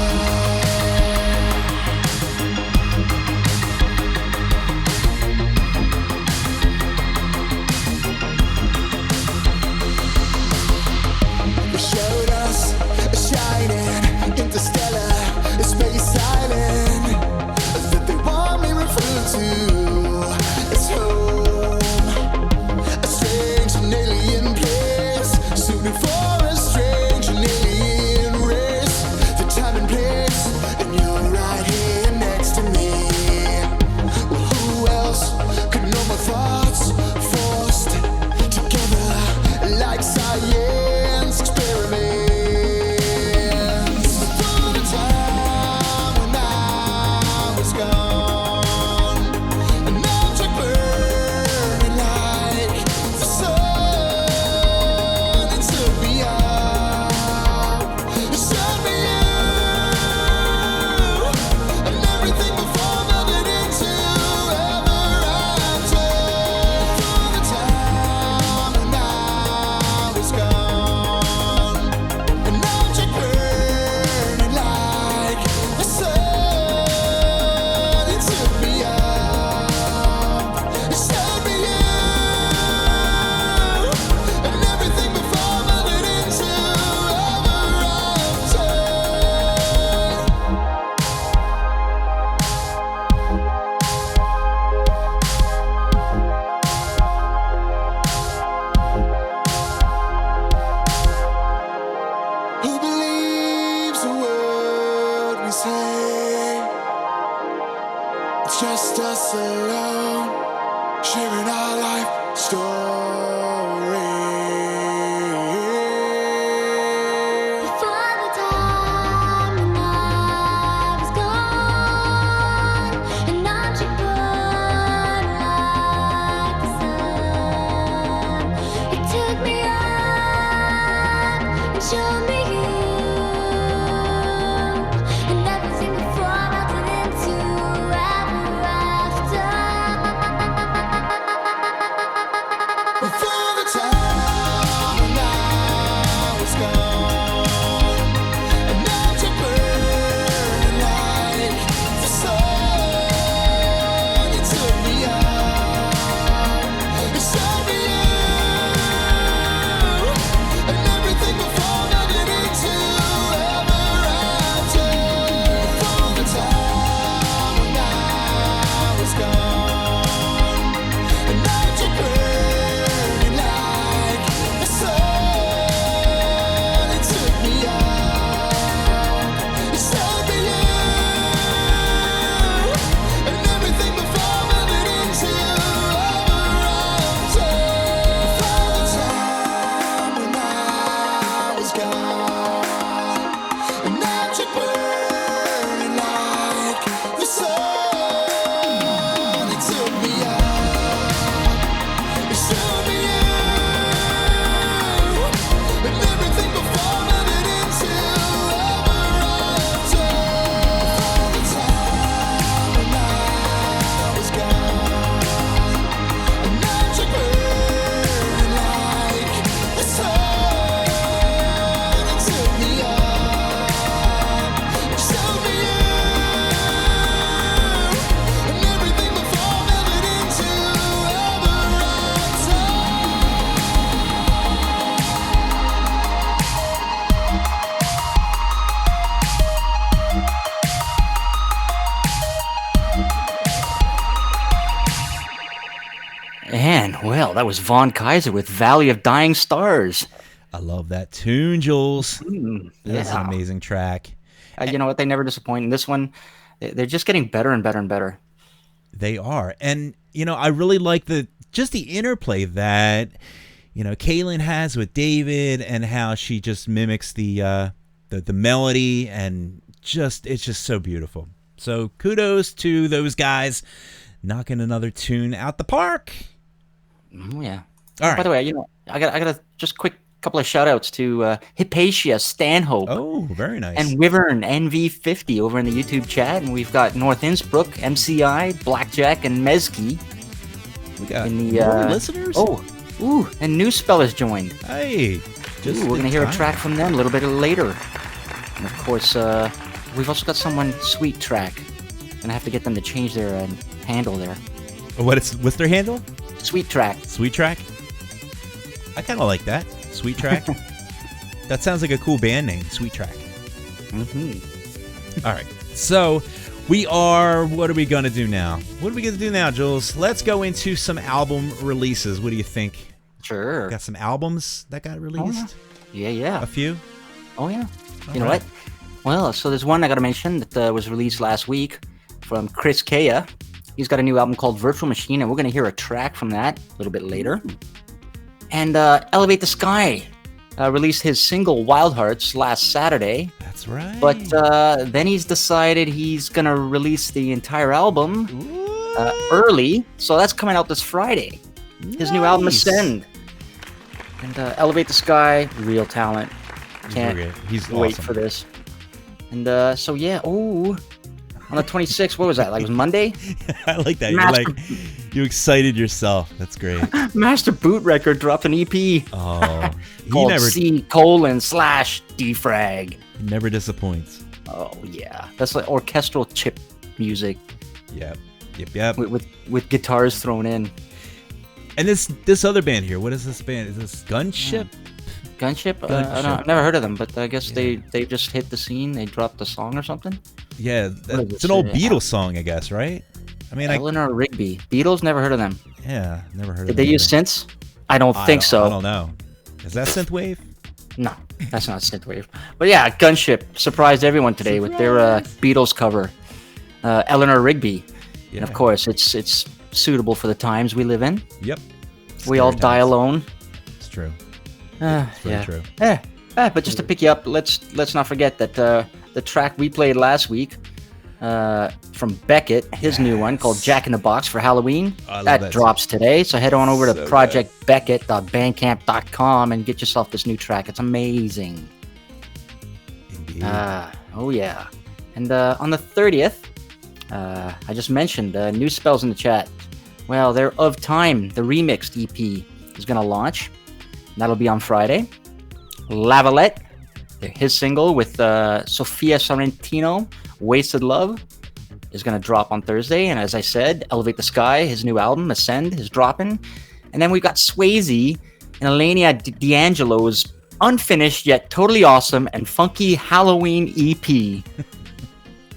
You showed us a shining interstellar space island that they want me referred to as home. A strange and alien place, suited for a strange and alien race. The time and place, and you're right here next to me. Well, who else could know my thoughts forced together like science experiments? Before the time when I was gone, an object burning like the sun, it took me up, it showed me you, and everything before melted into ever after. Before the time when I was gone, an object burning like the sun, it took me up, it showed me you, and everything before melted into ever after. Who believes a word we say? It's just us alone, sharing our life story. Before the time when I was gone, an object burned like the sun. It took me up and showed me you, and everything before melted into ever after. Before the time when I was gone, an object burning like the sun, it took me up, it showed me you, and everything before melted into ever after. Before the time when I was gone, an object burning like the sun, it took me up, it showed me you, and everything before melted into ever after. Before the time when I was gone, an object burning like the sun, it took me up, it showed me you, and everything before melted into ever after. Before the time when I was gone, an object burning like the sun, it took me up, it showed me you, and everything before melted into ever after. And, well, that was Von Kaiser with Valley of Dying Stars. I love that tune, Jules. That's an yeah. amazing track. You know what? They never disappoint. In this one, they're just getting better and better and better. They are. And, I really like just the interplay that, Kaylin has with David, and how she just mimics the melody, and it's just so beautiful. So kudos to those guys knocking another tune out the park. Oh, yeah. All right. By the way, I got just quick couple of shout outs to Hypatia, Stanhope, Oh, very nice. and Wyvern NV50 over in the YouTube chat. And we've got North Innsbruck, MCI, Blackjack, and Mezki. we got in the, more listeners. And New Spellers joined. Hey, just We're in gonna hear a time. track from them a little bit later. And of course, we've also got someone Sweet Track. Gonna have to get them to change their handle there. What's their handle? Sweet Track. Sweet Track. I kind of like that. Sweet Track. That sounds like a cool band name. Sweet Track. Mm-hmm. All right. So what are we going to do now? What are we going to do now, Jules? Let's go into some album releases. What do you think? Sure. Got some albums that got released? Yeah. A few? Oh, yeah. You know right. what? Well, so there's one I gotta mention that was released last week from Chris Kea. He's got a new album called Virtual Machine, and we're gonna hear a track from that a little bit later. And Elevate the Sky released his single Wild Hearts last Saturday. That's right. But then he's decided he's gonna release the entire album early, so that's coming out this Friday. His new album Nice. Ascend. And Elevate the Sky, real talent. Can't He's wait awesome. for this. And so yeah, on the 26th, what was that? Like, it was Monday? I like that. Master- You excited yourself. That's great. Master Boot Record dropped an EP Oh, he called never C:/Defrag. never disappoints. Oh yeah, that's like orchestral chip music Yep. with guitars thrown in. And this other band here, what is this band? Is this Gunship? Gunship? I've never heard of them, but I guess they just hit the scene. They dropped a song or something. Yeah, does it's it an old say? Beatles song, I guess, right? I mean, Eleanor Rigby. Beatles, never heard of them. never heard of Did they them use either. synths? I don't think so. I don't know. Is that synthwave? No, that's not synthwave. But yeah, Gunship surprised everyone today with their Beatles cover, Eleanor Rigby. Yeah. And of course, it's suitable for the times we live in. Yep. We all die alone. It's true. It's very true. But just to pick you up, let's not forget that the track we played last week from Beckett, his new one called Jack in the Box for Halloween, I love that that drops today. So head on over to So projectbeckett.bandcamp.com and get yourself this new track. It's amazing. Indeed. Oh yeah. And on the 30th, I just mentioned New Spells in the chat. Well, they're Of Time, the remixed EP, is going to launch. That'll be on Friday. Lavalette, his single with Sofia Sorrentino, Wasted Love, is going to drop on Thursday. And as I said, Elevate the Sky, his new album, Ascend, is dropping. And then we've got Swayze and Elenia D'Angelo's unfinished yet totally awesome and funky Halloween EP.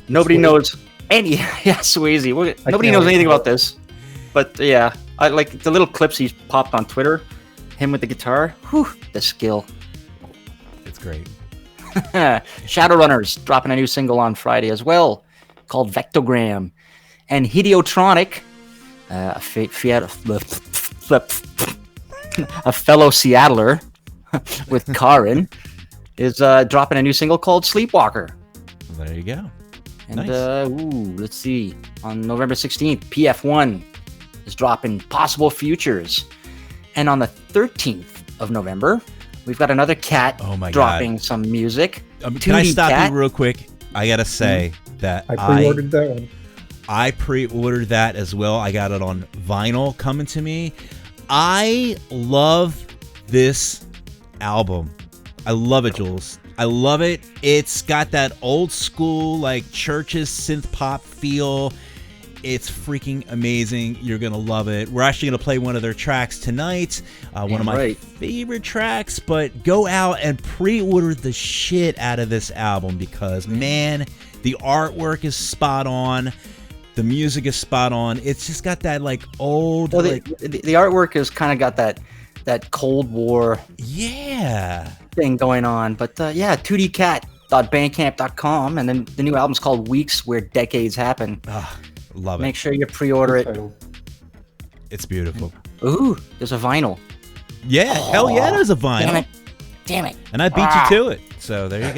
Nobody knows any. Yeah, Swayze. Nobody can't knows wait anything for about this. But yeah, I like the little clips he's popped on Twitter. Him with the guitar. Whew, the skill. It's great. Shadowrunners dropping a new single on Friday as well, called Vectogram. And Hideotronic, a fellow Seattler with Karin, is dropping a new single called Sleepwalker. There you go. And Nice. let's see. On November 16th, PF1 is dropping Possible Futures. And on the 13th of November, we've got another cat Oh my dropping some music. Can I 2D stop cat. you real quick? I gotta say that I pre-ordered that one. I pre-ordered that as well. I got it on vinyl coming to me. I love this album. I love it, Jules. I love it. It's got that old school, like, churches synth pop feel. It's freaking amazing. You're going to love it. We're actually going to play one of their tracks tonight. One of my favorite tracks. But go out and pre-order the shit out of this album because, man, the artwork is spot on. The music is spot on. It's just got that, like, old... Well, like, the artwork has kind of got that Cold War yeah. thing going on. But yeah, 2dcat.bandcamp.com. And then the new album's called Weeks Where Decades Happen. Love it. Make sure you pre-order it. It's beautiful. Ooh, there's a vinyl. Yeah, hell yeah, there's a vinyl. Damn it. And I beat you to it. So there you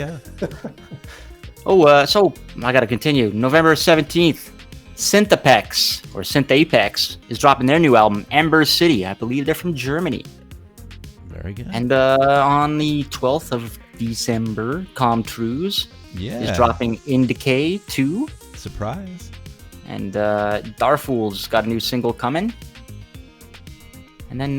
go. So I got to continue. November 17th, Synthepex, or Synth Apex, is dropping their new album, Amber City. I believe they're from Germany. Very good. And on the 12th of December, Comtrues is dropping In Decay 2. Surprise. And Darfool's got a new single coming. And then,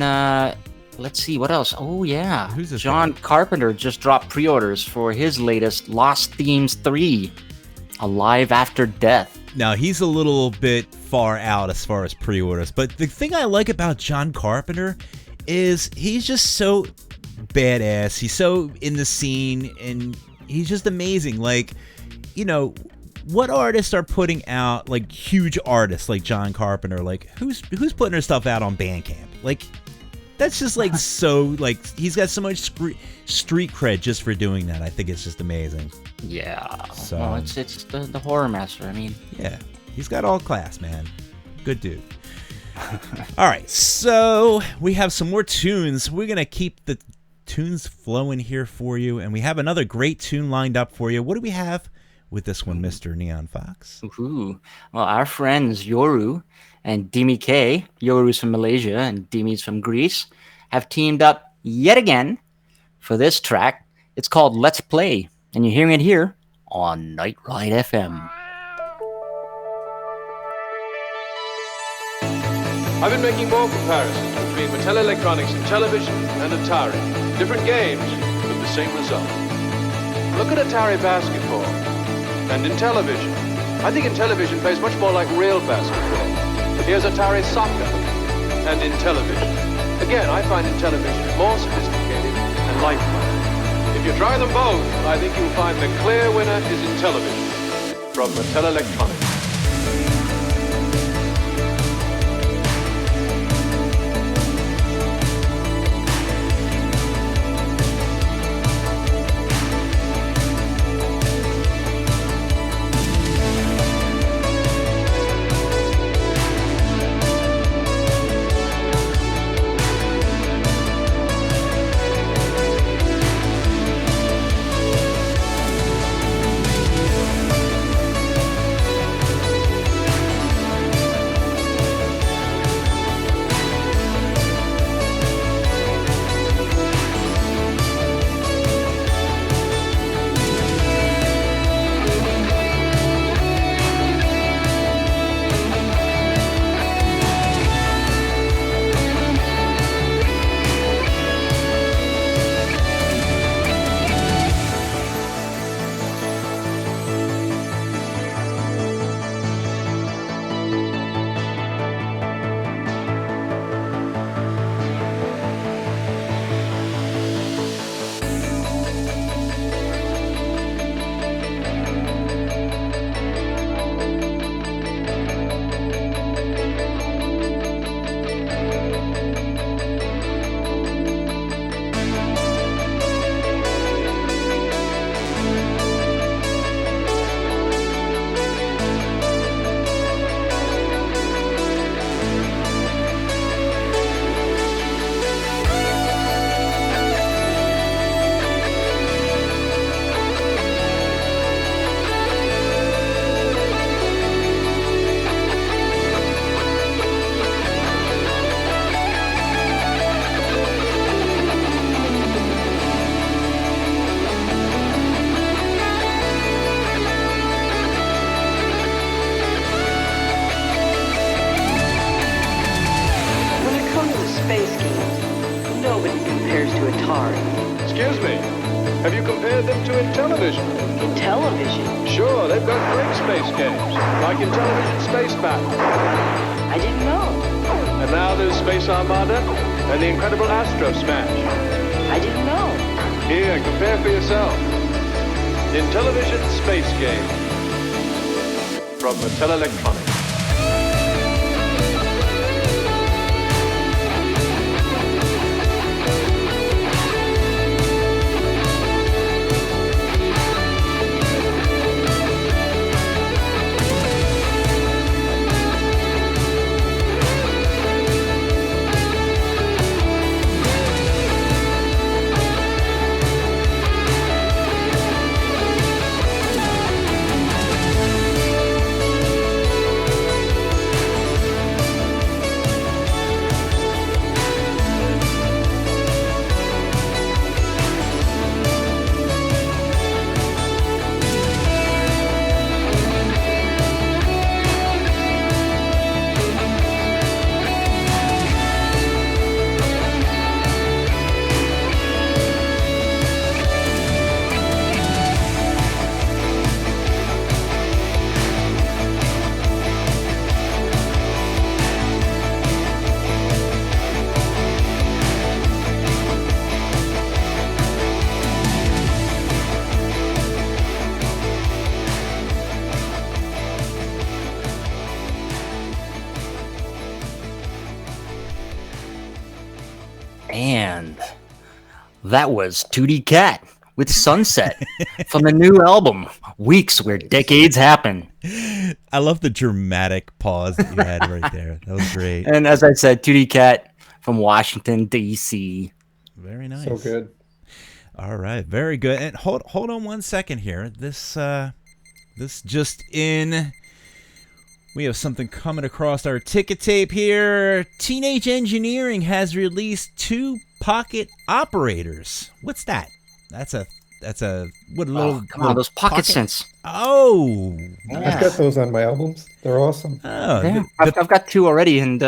let's see, what else? Oh, yeah. Who's this John guy? Carpenter just dropped pre-orders for his latest Lost Themes 3, Alive After Death. Now, he's a little bit far out as far as pre-orders, but the thing I like about John Carpenter is he's just so badass. He's so in the scene, and he's just amazing. Like, you know, what artists are putting out, like, huge artists like John Carpenter? Like, who's putting their stuff out on Bandcamp? Like, that's just, like, so, like, he's got so much street cred just for doing that. I think it's just amazing. Yeah. So, well, it's the horror master. I mean, yeah, he's got all class, man. Good dude. All right, so we have some more tunes. We're going to keep the tunes flowing here for you, and we have another great tune lined up for you. What do we have with this one, Mr. Neon Fawkes? Ooh. Well, our friends Yoru and Dimi K, Yoru's from Malaysia and Dimi's from Greece, have teamed up yet again for this track. It's called Let's Play, and you're hearing it here on Night Ride FM. I've been making more comparisons between Mattel Electronics and television and Atari. Different games, but the same result. Look at Atari basketball. And in television. I think in television plays much more like real basketball. Here's Atari soccer. And in television. Again, I find in television more sophisticated and lifelike. If you try them both, I think you'll find the clear winner is in television. From Mattel Electronics. Excuse me. Have you compared them to in television? In television? Sure, they've got great space games, like in television Space Battle. I didn't know. And now there's Space Armada and the incredible Astro Smash. I didn't know. Here, compare for yourself. In television space game. From Mattel Electronics. And that was 2D Cat with Sunset from the new album, Weeks Where Decades Happen. I love the dramatic pause that you had right there. That was great. And as I said, 2D Cat from Washington, D.C. Very nice. So good. All right, very good. And hold on 1 second here. This just in. We have something coming across our ticket tape here. Teenage Engineering has released 2 pocket operators. What's that? That's a what a little. Come on, those pocket synths. Oh, I've got those on my albums. They're awesome. oh, Yeah, I've got 2 already, and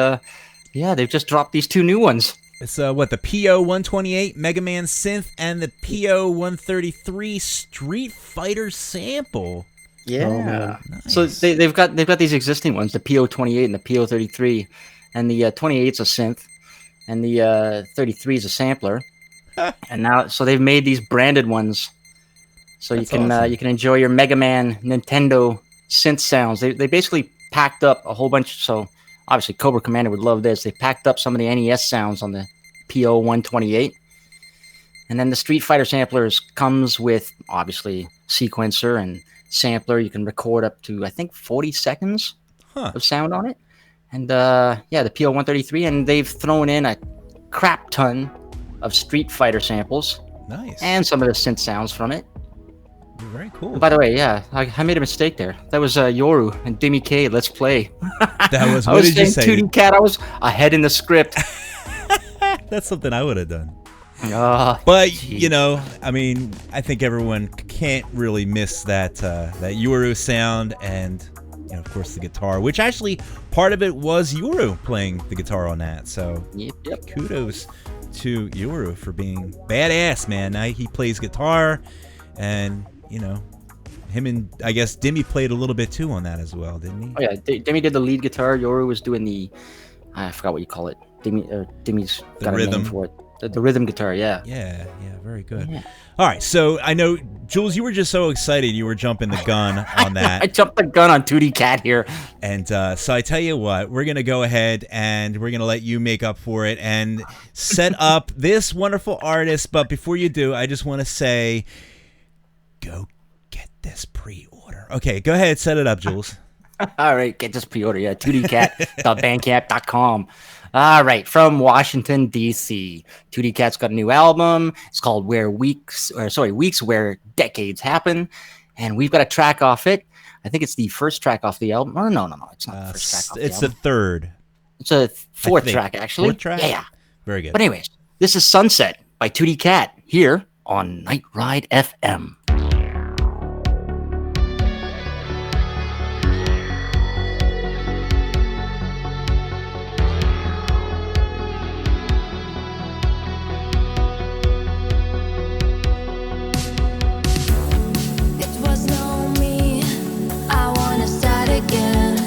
they've just dropped these 2 new ones. it's what the PO128 Mega Man synth and the PO133 Street Fighter sample. Yeah. Oh, man. So they've got these existing ones, the PO28 and the PO33, and the 28's a synth, and the 33 is a sampler, and now so they've made these branded ones, so That's you can awesome. you can enjoy your Mega Man Nintendo synth sounds. They basically packed up a whole bunch. So obviously Cobra Commander would love this. They packed up some of the NES sounds on the PO128, and then the Street Fighter samplers comes with obviously sequencer and sampler. You can record up to I think 40 seconds of sound on it, and the PO133, and they've thrown in a crap ton of Street Fighter samples Nice. and some of the synth sounds from it. Very cool. By the way, I made a mistake there. That was Yoru and Demi K. Let's Play. That was, I what was did you saying say? 2D Cat. I was ahead in the script. That's something I would have done. Ah, But geez. you know, I mean, I think everyone can't really miss that that Yoru sound, and you know, of course, the guitar. Which actually, part of it was Yoru playing the guitar on that. So Yep. kudos to Yoru for being badass, man. Now he plays guitar, and you know, him and I guess Demi played a little bit too on that as well, didn't he? Oh yeah, Demi did the lead guitar. Yoru was doing the, I forgot what you call it. Demi's The got a rhythm. name for it. The rhythm guitar, yeah. Yeah, very good. Yeah. All right, so I know, Jules, you were just so excited you were jumping the gun on that. I jumped the gun on 2D Cat here. And so I tell you what, we're going to go ahead and we're going to let you make up for it and set up this wonderful artist. But before you do, I just want to say, go get this pre-order. Okay, go ahead, set it up, Jules. All right, get this pre-order. Yeah, 2dcat.bandcamp.com. All right, from Washington, D.C. 2D Cat's got a new album. It's called Weeks Where Decades Happen. And we've got a track off it. I think it's the first track off the album. Oh, no, it's not the first track off the It's album. the third. It's a fourth think. track, actually. Fourth track? Yeah. Very good. But anyways, this is Sunset by 2D Cat here on Night Ride FM. It was no me. I wanna start again.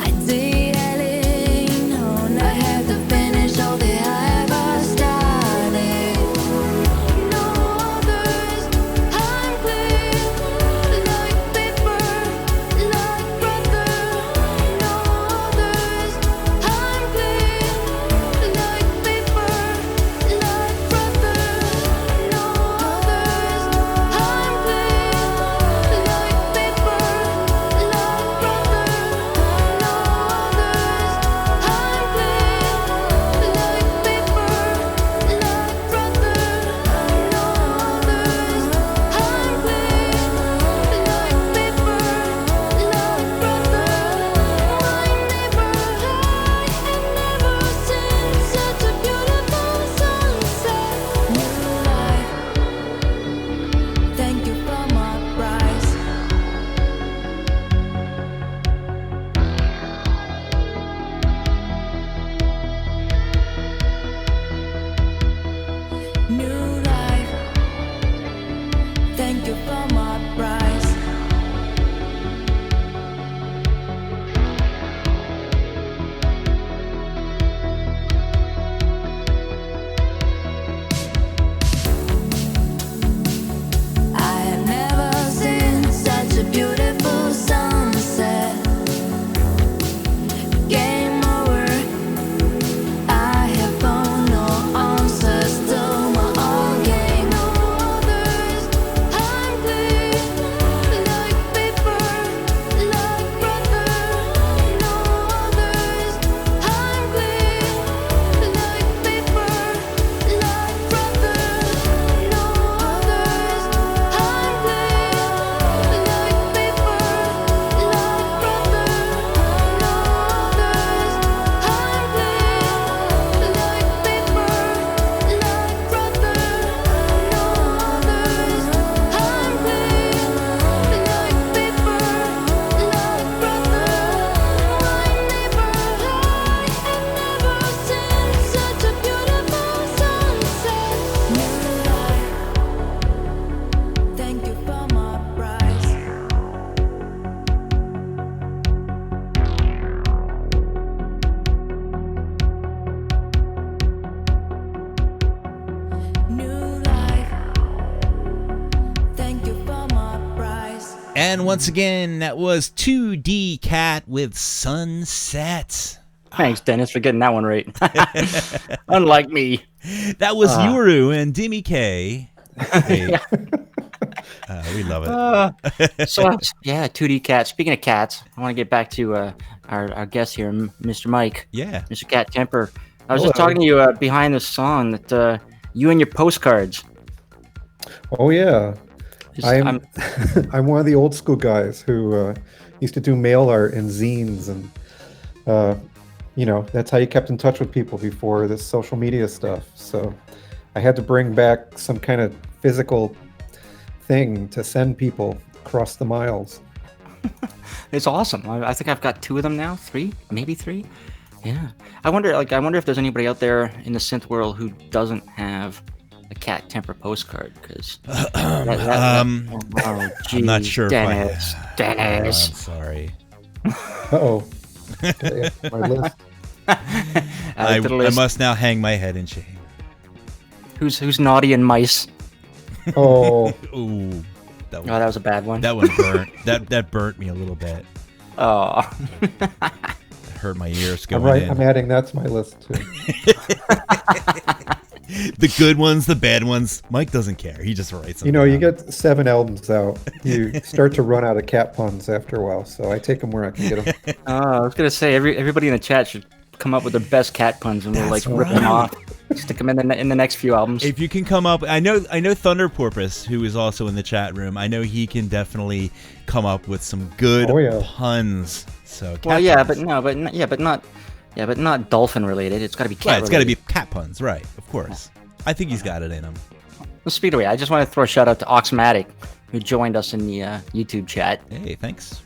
Ideally known I had to finish all that I ever started. And once again, that was 2D Cat with Sunset. Thanks, Dennis, for getting that one right. Unlike me. That was Yuru and Dimmy K. Hey. We love it. So, yeah, 2D Cat. Speaking of cats, I want to get back to our guest here, Mr. Mike. Yeah. Mr. Cat Temper. I was just talking to you behind the song that you and your postcards. Oh yeah, I'm I'm one of the old school guys who used to do mail art and zines, and that's how you kept in touch with people before this social media stuff. So I had to bring back some kind of physical thing to send people across the miles. It's awesome. I think I've got 2 of them now, 3, maybe 3. Yeah. I wonder if there's anybody out there in the synth world who doesn't have a Cat Temper postcard, because I'm not sure. Dennis. I'm sorry. Uh-oh. My list. I must now hang my head in shame. Who's naughty and mice? Oh. Ooh. That was a bad one. That one burnt. that burnt me a little bit. Oh. It hurt my ears going in. I'm adding that to my list too. The good ones, the bad ones. Mike doesn't care. He just writes them. You get 7 albums out. You start to run out of cat puns after a while, so I take them where I can get them. I was gonna say everybody in the chat should come up with their best cat puns, and we'll rip them off, stick them in the next few albums. If you can come up, I know Thunder Porpoise, who is also in the chat room. I know he can definitely come up with some good puns. So but not dolphin related. It's got to be cat. Right, it's got to be cat puns, right? Of course. I think he's got it in him. Well, speaking of which, I just want to throw a shout out to Oxmatic, who joined us in the YouTube chat. Hey, thanks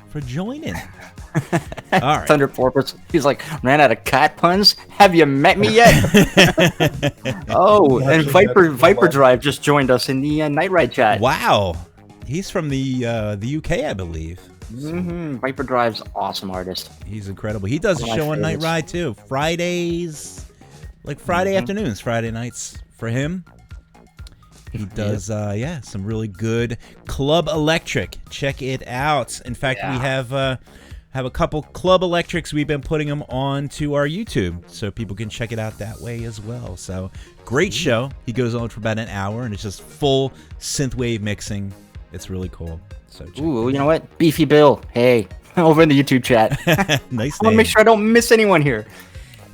for joining. All right. Thunder Porpoise. He's like, ran out of cat puns. Have you met me yet? And Viper Drive just joined us in the Night Ride chat. Wow, he's from the UK, I believe. Mm-hmm. Viper Drive's awesome artist. He's incredible. He does a show on Night Ride too. Fridays, like Friday afternoons, Friday nights for him. He does, some really good Club Electric. Check it out. In fact, we have a couple Club Electrics. We've been putting them onto our YouTube, so people can check it out that way as well. So great show. He goes on for about an hour, and it's just full synthwave mixing. It's really cool. So you know what? Beefy Bill. Hey, over in the YouTube chat. Nice. I want to make sure I don't miss anyone here.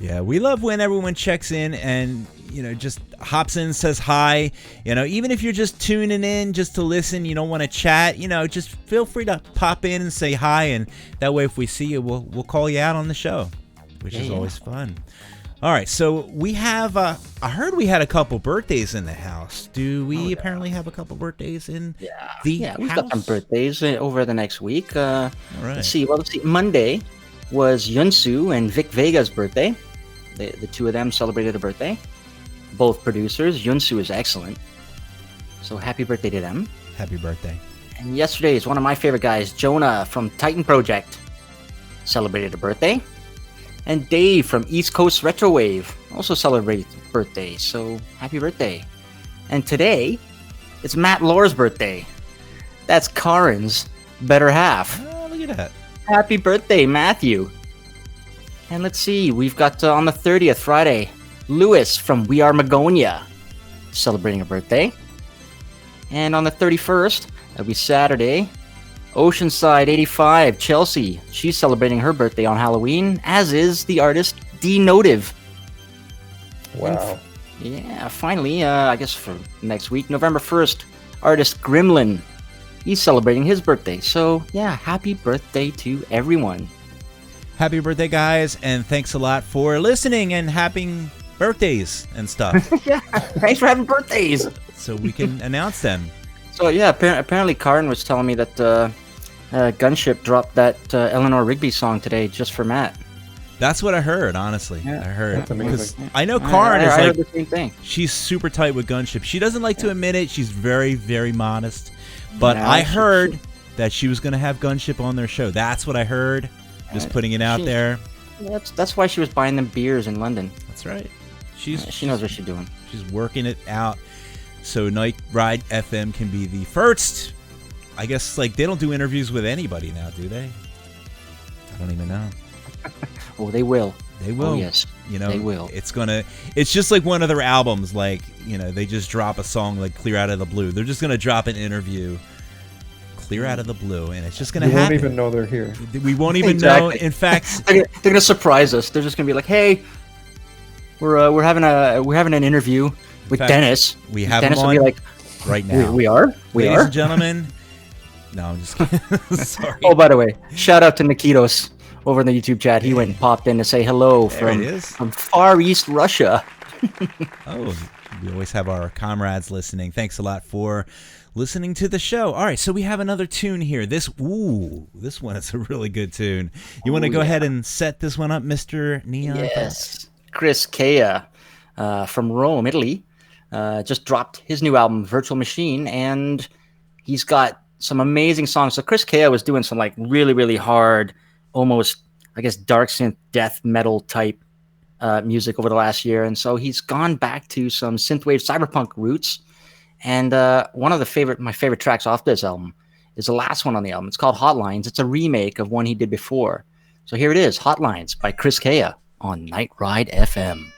Yeah, we love when everyone checks in and just hops in, says hi. Even if you're just tuning in just to listen, you don't want to chat. Just feel free to pop in and say hi, and that way, if we see you, we'll call you out on the show, which is always fun. All right, so we have. I heard we had a couple birthdays in the house. Do we apparently have a couple birthdays in the house? Yeah, we've got some birthdays over the next week. All right. Let's see. Monday was Yunsu and Vic Vega's birthday. The 2 of them celebrated a birthday. Both producers. Yunsu is excellent. So happy birthday to them. Happy birthday. And yesterday is one of my favorite guys, Jonah from Titan Project, celebrated a birthday. And Dave from East Coast Retrowave also celebrated birthday. So happy birthday. And today, it's Matt Lore's birthday. That's Karen's better half. Oh, look at that. Happy birthday, Matthew. And let's see, we've got on the 30th, Friday, Lewis from We Are Magonia celebrating a birthday. And on the 31st, that'll be Saturday, Oceanside 85, Chelsea. She's celebrating her birthday on Halloween, as is the artist D Notive. Wow. Finally, I guess for next week, November 1st, artist Gremlin. He's celebrating his birthday. So, happy birthday to everyone. Happy birthday, guys, and thanks a lot for listening and happy birthdays and stuff. Thanks for having birthdays. So we can announce them. So, apparently Karen was telling me that Gunship dropped that Eleanor Rigby song today just for Matt. That's what I heard, honestly. I heard. That's amazing. I know Karen is I like, heard the same thing. She's super tight with Gunship. She doesn't like to admit it. She's very, very modest. But I heard that she was going to have Gunship on their show. That's what I heard. Just putting it out there. That's why she was buying them beers in London. That's right. She knows what she's doing. She's working it out. So Night Ride FM can be the first I guess like they don't do interviews with anybody now, do they? I don't even know. Oh, they will. They will. Oh, yes. You know, they will. It's just like one of their albums. Like, you know, they just drop a song like Clear Out of the Blue. They're just gonna drop an interview, Clear Out of the Blue, and it's just gonna happen. We won't even know they're here. We won't even know. In fact, they're gonna surprise us. They're just gonna be like, "Hey, we're having an interview with Dennis." We have Dennis him will on be like, right now. We are. Ladies and gentlemen. No, I'm just kidding. Sorry. Oh, by the way, shout out to Nikitos over in the YouTube chat. He went and popped in to say hello from Far East Russia. Oh, we always have our comrades listening. Thanks a lot for listening to the show. All right, so we have another tune here. This one is a really good tune. You want to go ahead and set this one up, Mr. Neon? Yes. Chris Kea from Rome, Italy, just dropped his new album, Virtual Machine, and he's got some amazing songs. So Chris Kea was doing some like really, really hard, almost, I guess, dark synth death metal type music over the last year. And so he's gone back to some synthwave cyberpunk roots. And one of my favorite tracks off this album is the last one on the album. It's called Hotlines. It's a remake of one he did before. So here it is, Hotlines by Chris Kea on Night Ride FM.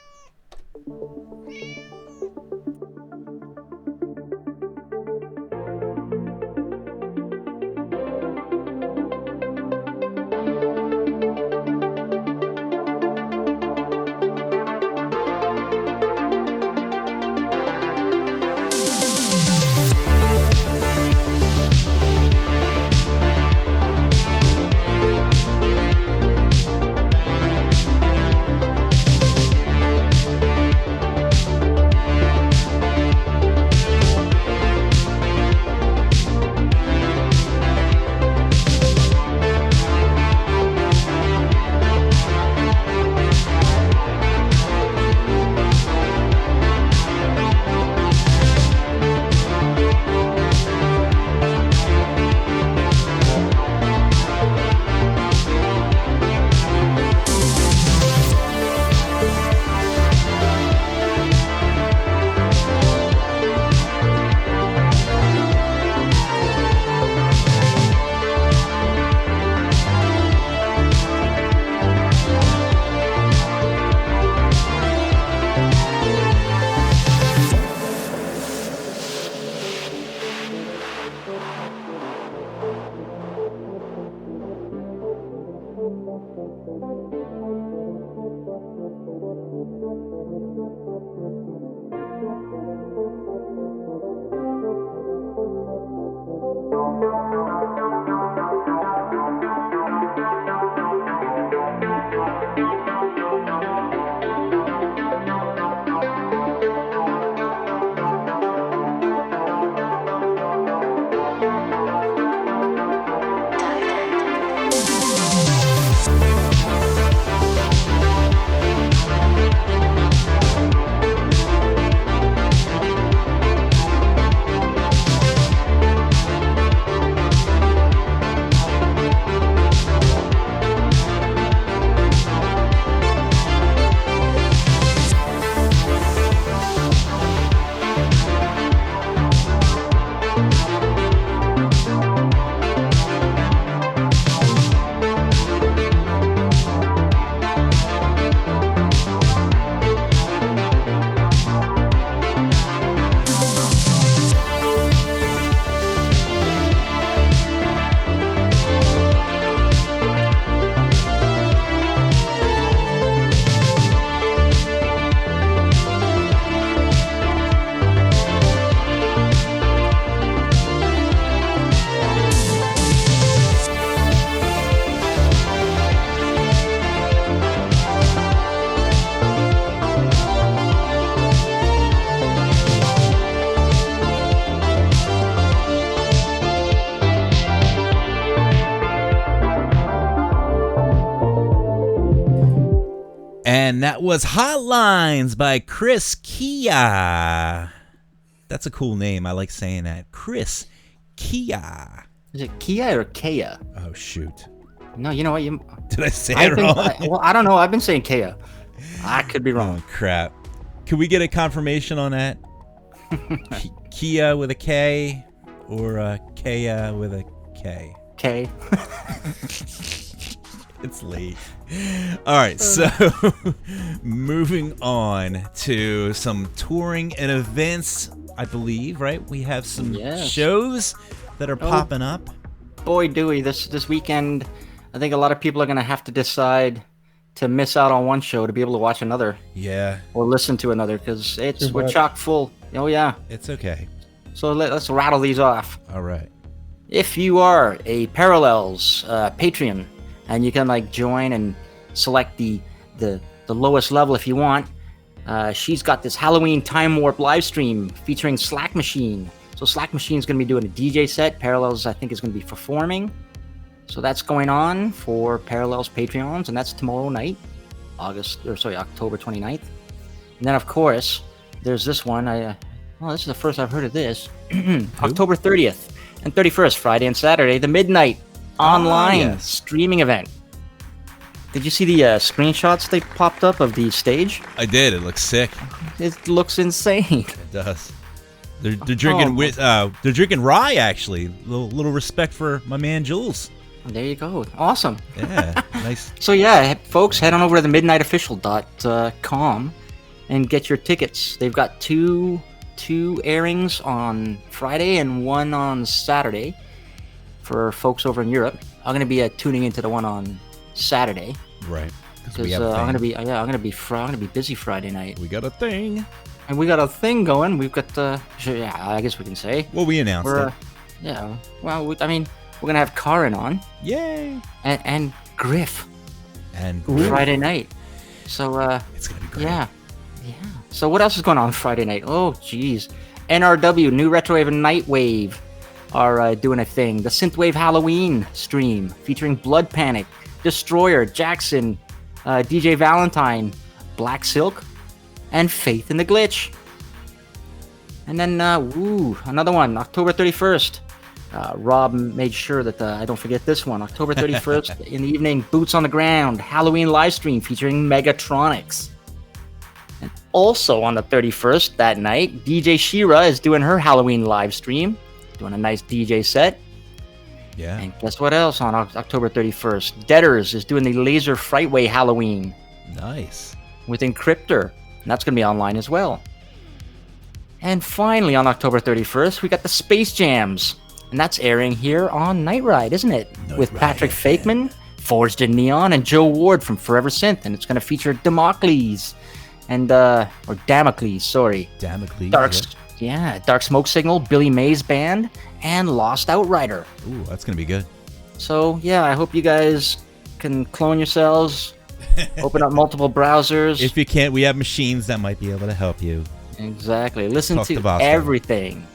And that was Hotlines by Chris Kea. That's a cool name. I like saying that. Chris Kea. Is it Kia or Kea? Oh, shoot. No, you know what? Did I say it wrong? I don't know. I've been saying Kea. I could be wrong. Oh, crap. Could we get a confirmation on that? Kia with a K or K with a K? K. It's late. All right, so moving on to some touring and events, I believe, right? We have some shows that are popping up. Boy, Dewey, this weekend, I think a lot of people are going to have to decide to miss out on one show to be able to watch another. Yeah. Or listen to another, because we're chock full. Oh, yeah. It's okay. So let's rattle these off. All right. If you are a Parallels Patreon, and you can like join and select the lowest level if you want, she's got this Halloween Time Warp live stream featuring Slack Machine. So Slack Machine is going to be doing a DJ set. Parallels, I think, is going to be performing. So that's going on for Parallels Patreons, and that's tomorrow night, October 29th. And then, of course, there's this one. This is the first I've heard of this. October 30th and 31st, Friday and Saturday, the Midnight online streaming event. Did you see the screenshots they popped up of the stage? I did. It looks sick. It looks insane. It does. They're drinking they're drinking rye, actually. Little respect for my man Jules. There you go. Awesome. Yeah, nice. So yeah, folks, head on over to the midnightofficial.com and get your tickets. They've got two airings on Friday and one on Saturday for folks over in Europe. I'm gonna be tuning into the one on Saturday. Right. Because I'm gonna be busy Friday night. We got a thing. And we got a thing going. We've got I guess we can say. Well, we announced it. Yeah. Well, we're gonna have Karin on. Yay. And Griff. And Friday night. So it's gonna be great. Yeah. So what else is going on Friday night? Oh, geez. NRW, New Retrowave and Nightwave are doing a thing. The Synthwave Halloween stream featuring Blood Panic, Destroyer, Jackson, DJ Valentine, Black Silk, and Faith in the Glitch. And then, another one, October 31st. Rob made sure that I don't forget this one. October 31st in the evening, Boots on the Ground, Halloween live stream featuring Megatronics. And also on the 31st that night, DJ Shira is doing her Halloween live stream, doing a nice DJ set. Yeah. And guess what else on October 31st? Deaders is doing the Laser Frightway Halloween. Nice. With Encryptor. And that's going to be online as well. And finally, on October 31st, we got the Space Jams. And that's airing here on Night Ride, isn't it? With Patrick Fakeman, Forged in Neon, and Joe Ward from Forever Synth. And it's going to feature Damocles. And, or Damocles, sorry. Damocles. Dark Smoke Signal, Billy Mays Band, and Lost Outrider. Ooh, that's going to be good. So, yeah, I hope you guys can clone yourselves, open up multiple browsers. If you can't, we have machines that might be able to help you. Exactly. Listen Talk to Bosco. everything.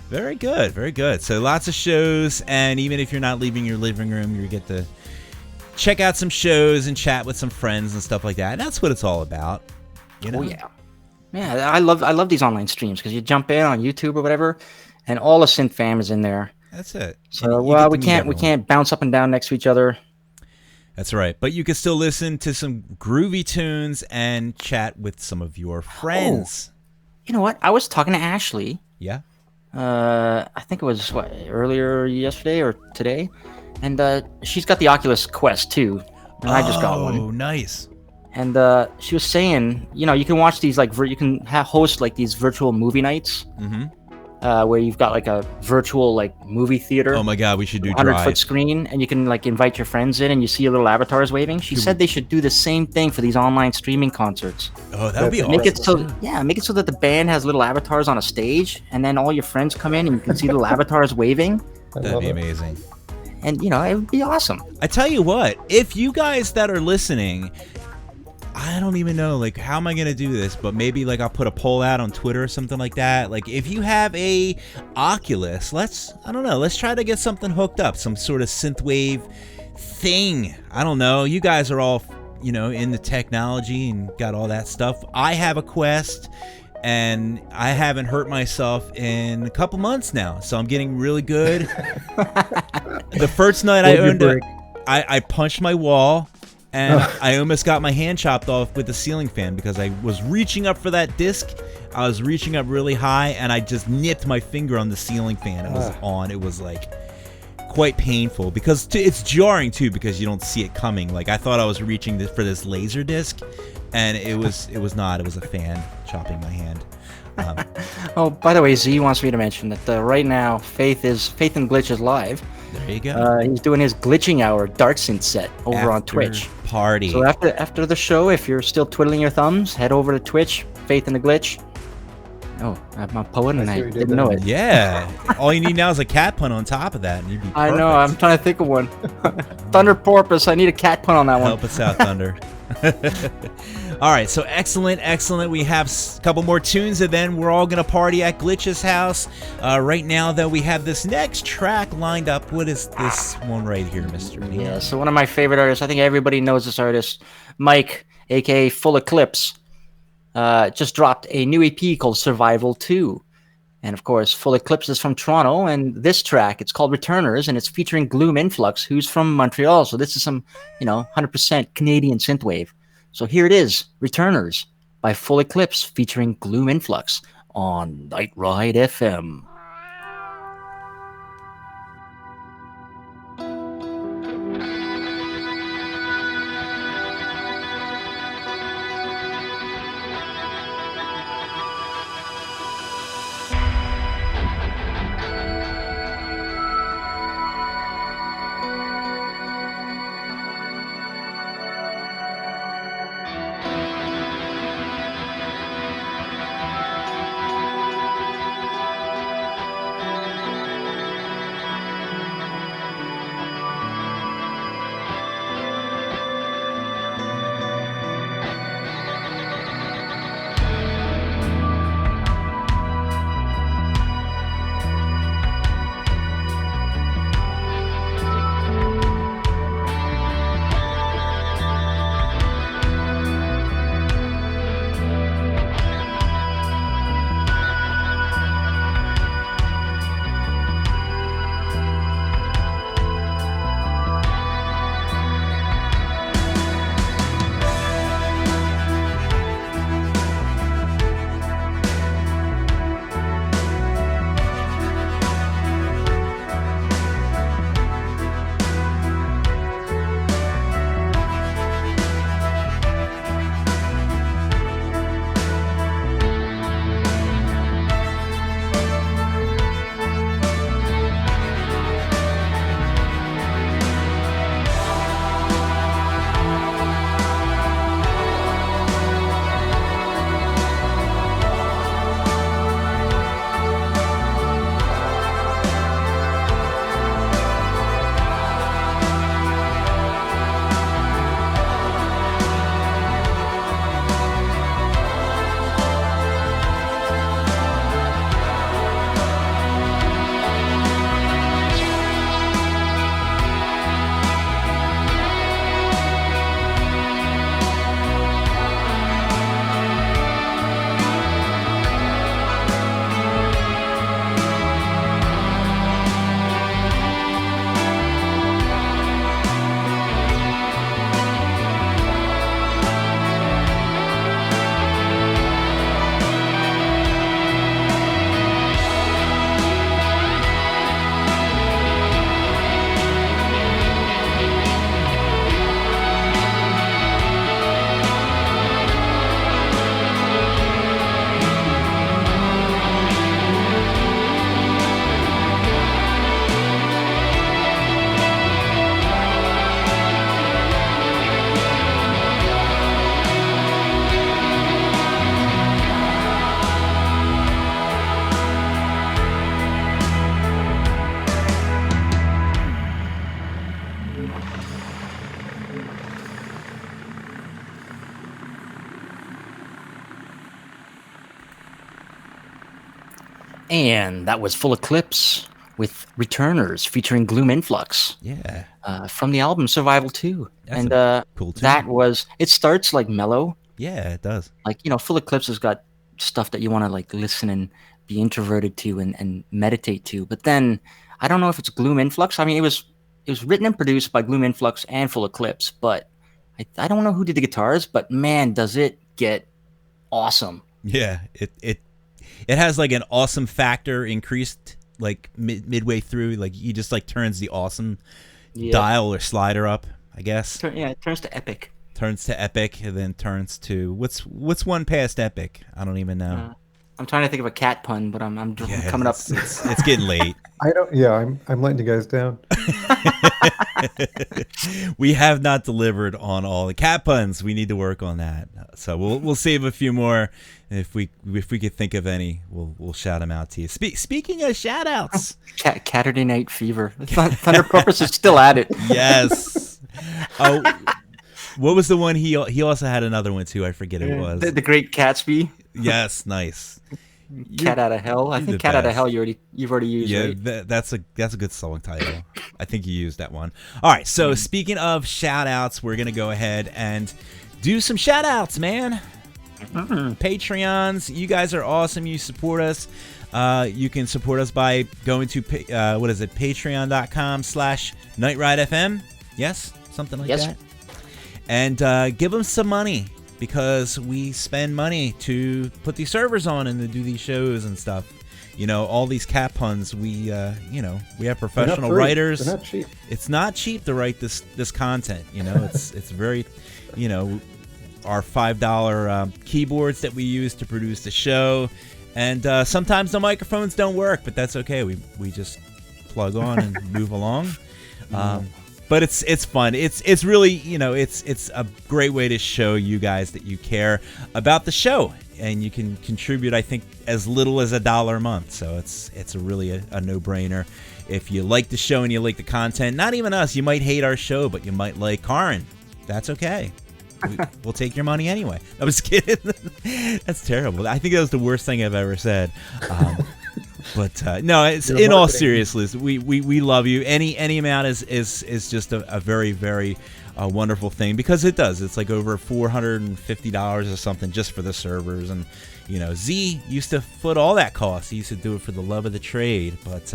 Very good, very good. So lots of shows, and even if you're not leaving your living room, you get to check out some shows and chat with some friends and stuff like that. And that's what it's all about. You know? Oh, yeah. Yeah, I love these online streams because you jump in on YouTube or whatever, and all the synth fam is in there. That's it. So we can't bounce up and down next to each other. That's right. But you can still listen to some groovy tunes and chat with some of your friends. Oh, you know what? I was talking to Ashley. Yeah. I think it was earlier yesterday or today, and she's got the Oculus Quest too, and I just got one. Oh, nice. And she was saying, you can watch these you can host like these virtual movie nights, where you've got like a virtual movie theater. Oh my God, we should do 100-foot screen, and you can invite your friends in, and you see your little avatars waving. She said they should do the same thing for these online streaming concerts. Oh, that would be awesome. Make it so that the band has little avatars on a stage, and then all your friends come in, and you can see little avatars waving. That'd be amazing. And it would be awesome. I tell you what, if you guys that are listening, I don't even know, how am I going to do this? But maybe, I'll put a poll out on Twitter or something like that. If you have a Oculus, let's try to get something hooked up. Some sort of synthwave thing. I don't know. You guys are all, in the technology and got all that stuff. I have a Quest, and I haven't hurt myself in a couple months now. So I'm getting really good. The first night I owned it, I punched my wall. And I almost got my hand chopped off with the ceiling fan because I was reaching up for that disc. I was reaching up really high, and I just nipped my finger on the ceiling fan. It was on. It was like quite painful because it's jarring too because you don't see it coming. Like I thought I was reaching for this laser disc, and it was not. It was a fan chopping my hand. Oh, by the way, Z wants me to mention that right now Faith and Glitch is live. There you go. He's doing his glitching hour Dark Synth set over on Twitch. Party. So after the show, if you're still twiddling your thumbs, head over to Twitch, Faith and the Glitch. Oh, I'm a poet and I didn't know it. Yeah. All you need now is a cat pun on top of that, and you'd be perfect. I know. I'm trying to think of one. Thunder Porpoise. I need a cat pun on that one. Help us out, Thunder. All right, so excellent. We have a couple more tunes, and then we're all going to party at Glitch's house. Right now, though, we have this next track lined up. What is this one right here, Mr. Neon? Yeah, so one of my favorite artists, I think everybody knows this artist, Mike, a.k.a. Full Eclipse, just dropped a new EP called Survival 2. And, of course, Full Eclipse is from Toronto, and this track, it's called Returners, and it's featuring Gloom Influx, who's from Montreal. So this is some, 100% Canadian synthwave. So here it is, Returners by Full Eclipse featuring Gloom Influx on Night Ride FM. And that was Full Eclipse with Returners featuring Gloom Influx. Yeah. From the album Survival 2. That's and cool tune. that was, it starts like mellow. Yeah, it does. Like, Full Eclipse has got stuff that you want to like listen and be introverted to and meditate to. But then I don't know if it's Gloom Influx. I mean, it was written and produced by Gloom Influx and Full Eclipse, but I don't know who did the guitars, but man, does it get awesome. Yeah, it has like an awesome factor increased like midway through. Like he just like turns the awesome dial or slider up, I guess. It turns to epic. Turns to epic, and then turns to what's one past epic? I don't even know. I'm trying to think of a cat pun, but I'm coming up. It's getting late. I don't. Yeah, I'm letting you guys down. We have not delivered on all the cat puns. We need to work on that. So we'll save a few more. If we could think of any, we'll shout them out to you. Speaking of shout outs, Saturday Night Fever. Thunder Purpose is still at it. Yes. Oh, what was the one he also had another one too? I forget it was the Great Gatsby. Yes, nice. Cat Out of Hell. I think Cat Out of Hell you've already used. Yeah, right? that's a good song title. I think you used that one. All right, so speaking of shout outs, we're gonna go ahead and do some shout outs, man. Patreons, you guys are awesome. You support us. You can support us by going to patreon.com/NightRideFM. Yes, something like that. And give them some money, because we spend money to put these servers on and to do these shows and stuff. You know, all these cat puns, we have professional writers. They're not cheap. It's not cheap to write this content. You know, it's very, our $5 keyboards that we use to produce the show, and sometimes the microphones don't work, but that's okay. We just plug on and move along. But it's fun. It's really, it's a great way to show you guys that you care about the show, and you can contribute, I think, as little as $1 a month. So it's really a no-brainer. If you like the show and you like the content, not even us, you might hate our show, but you might like Karin. That's okay. We'll take your money anyway. I was kidding. That's terrible. I think that was the worst thing I've ever said. But no, it's in all seriousness. We love you. Any amount is just a very, very wonderful thing, because it does. It's like over $450 or something just for the servers, and Z used to foot all that cost. He used to do it for the love of the trade, but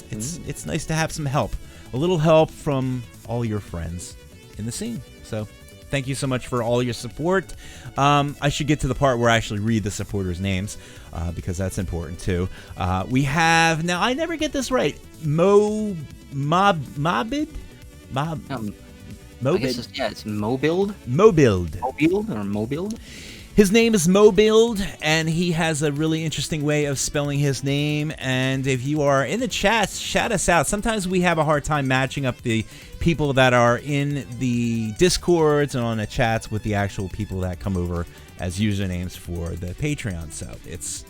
it's nice to have some help, a little help from all your friends in the scene. So thank you so much for all your support. I should get to the part where I actually read the supporters' names, because that's important too. We have, now I never get this right, Mobid? I guess it's Mobuild. Mobuild or Mobuild. His name is Mobuild, and he has a really interesting way of spelling his name. And if you are in the chat, shout us out. Sometimes we have a hard time matching up the people that are in the Discords and on the chats with the actual people that come over as usernames for the Patreon. So it's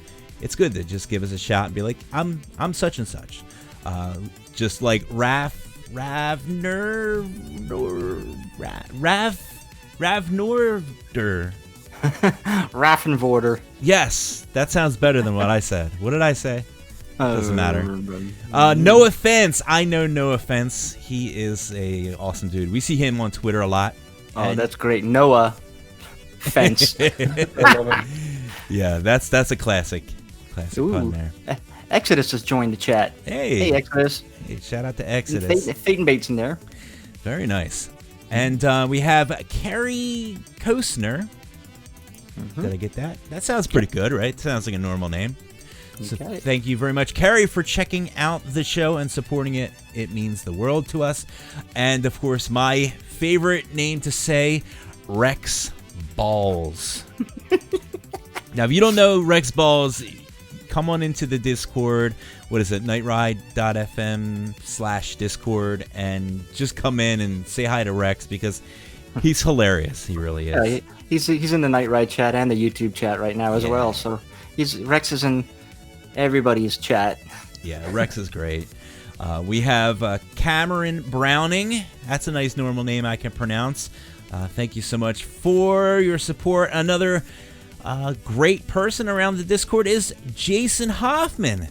good to just give us a shout and be like, I'm such and such. Just like Ravnorder. Raffenvorder. Yes, that sounds better than what I said. What did I say? Doesn't matter. No offense. I know No Offense. He is a awesome dude. We see him on Twitter a lot. Oh, that's great. Noah Fence. Yeah, that's a classic pun there. Exodus has joined the chat. Hey, Exodus. Hey, shout out to Exodus. Fadenbait's in there. Very nice. And we have Carrie Kostner. Did I get that? That sounds pretty good, right? Sounds like a normal name. So thank you very much, Carrie, for checking out the show and supporting it. It means the world to us. And, of course, my favorite name to say, Rex Balls. Now, if you don't know Rex Balls, come on into the Discord. What is it? nightride.fm/Discord, and just come in and say hi to Rex, because he's hilarious. He really is. Yeah, he's in the Night Ride chat and the YouTube chat right now as well. So Rex is in everybody's chat. Yeah, Rex is great. We have Cameron Browning. That's a nice normal name I can pronounce. Thank you so much for your support. Another great person around the Discord is Jason Hoffman,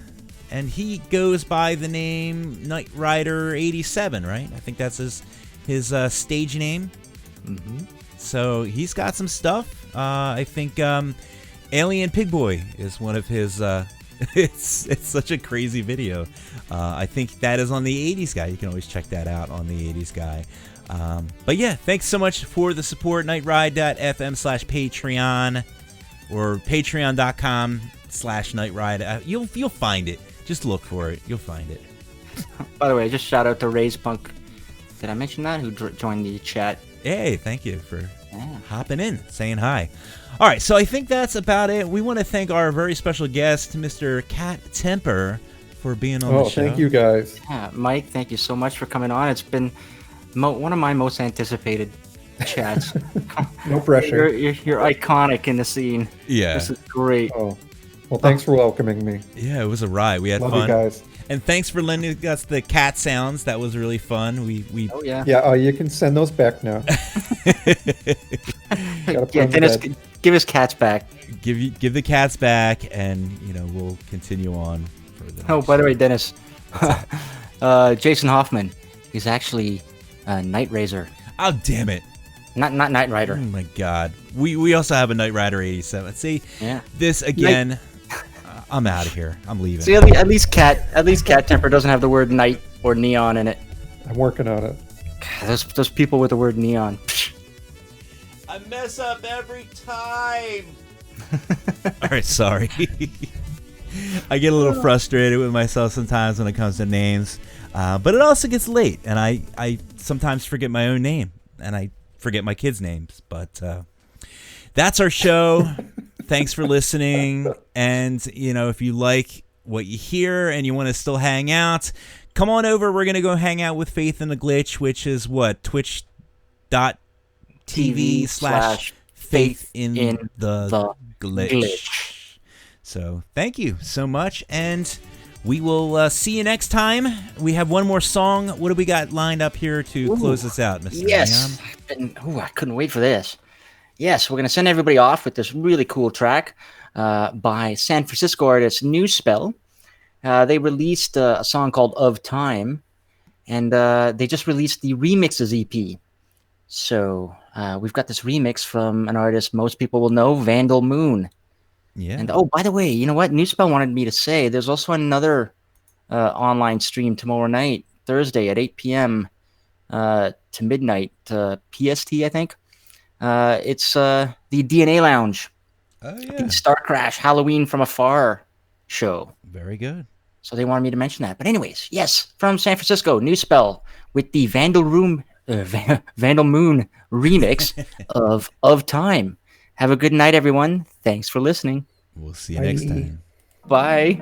and he goes by the name Night Rider 87, right? I think that's his stage name. So he's got some stuff. I think Alien Pig Boy is one of his. It's such a crazy video. I think that is on the 80s Guy. You can always check that out on the 80s Guy. But yeah, thanks so much for the support. nightride.fm/Patreon. or patreon.com/nightride. You'll find it. Just look for it. You'll find it. By the way, just shout out to Ray's Punk. Did I mention that? Who joined the chat? Hey, thank you for hopping in, saying hi. All right, so I think that's about it. We want to thank our very special guest, Mr. Cat Temper, for being on the show. Thank you guys. Yeah, Mike, thank you so much for coming on. It's been one of my most anticipated chats. No pressure. You're iconic in the scene. Yeah. This is great. Oh, well, thanks for welcoming me. Yeah, it was a ride. We had Love fun. you guys. And thanks for lending us the cat sounds. That was really fun. We Oh yeah. Yeah, you can send those back now. Yeah, Dennis, give his cats back. give the cats back, and we'll continue on for the Oh, next by the show. way, Dennis, Jason Hoffman, he's actually Night Razor, Oh, damn it. not Night Rider. Oh my God. We also have a Knight Rider 87. See, Yeah. this again. I'm out of here. I'm leaving. See, at least Cat Temper doesn't have the word night or neon in it. I'm working on it. God, those people with the word neon. I mess up every time. All right, sorry. I get a little frustrated with myself sometimes when it comes to names, but it also gets late, and I sometimes forget my own name, and I forget my kids' names. But that's our show. Thanks for listening, and if you like what you hear and you want to still hang out, come on over. We're gonna go hang out with Faith in the Glitch, which is what twitch.tv/Faith in the Glitch. So thank you so much, and we will see you next time. We have one more song. What do we got lined up here to close this out, Mr. Yes. I couldn't wait for this. Yes, we're going to send everybody off with this really cool track by San Francisco artist New Spell. They released a song called Of Time, and they just released the Remixes EP. So we've got this remix from an artist most people will know, Vandal Moon. Yeah. And by the way, you know what? New Spell wanted me to say there's also another online stream tomorrow night, Thursday at 8 p.m. To midnight PST, I think. It's the DNA Lounge. Oh, yeah. The Star Crash Halloween from Afar show. Very good. So they wanted me to mention that. But anyways, yes, from San Francisco, New Spell with the Vandal Moon remix of Time. Have a good night, everyone. Thanks for listening. We'll see you next time. Bye.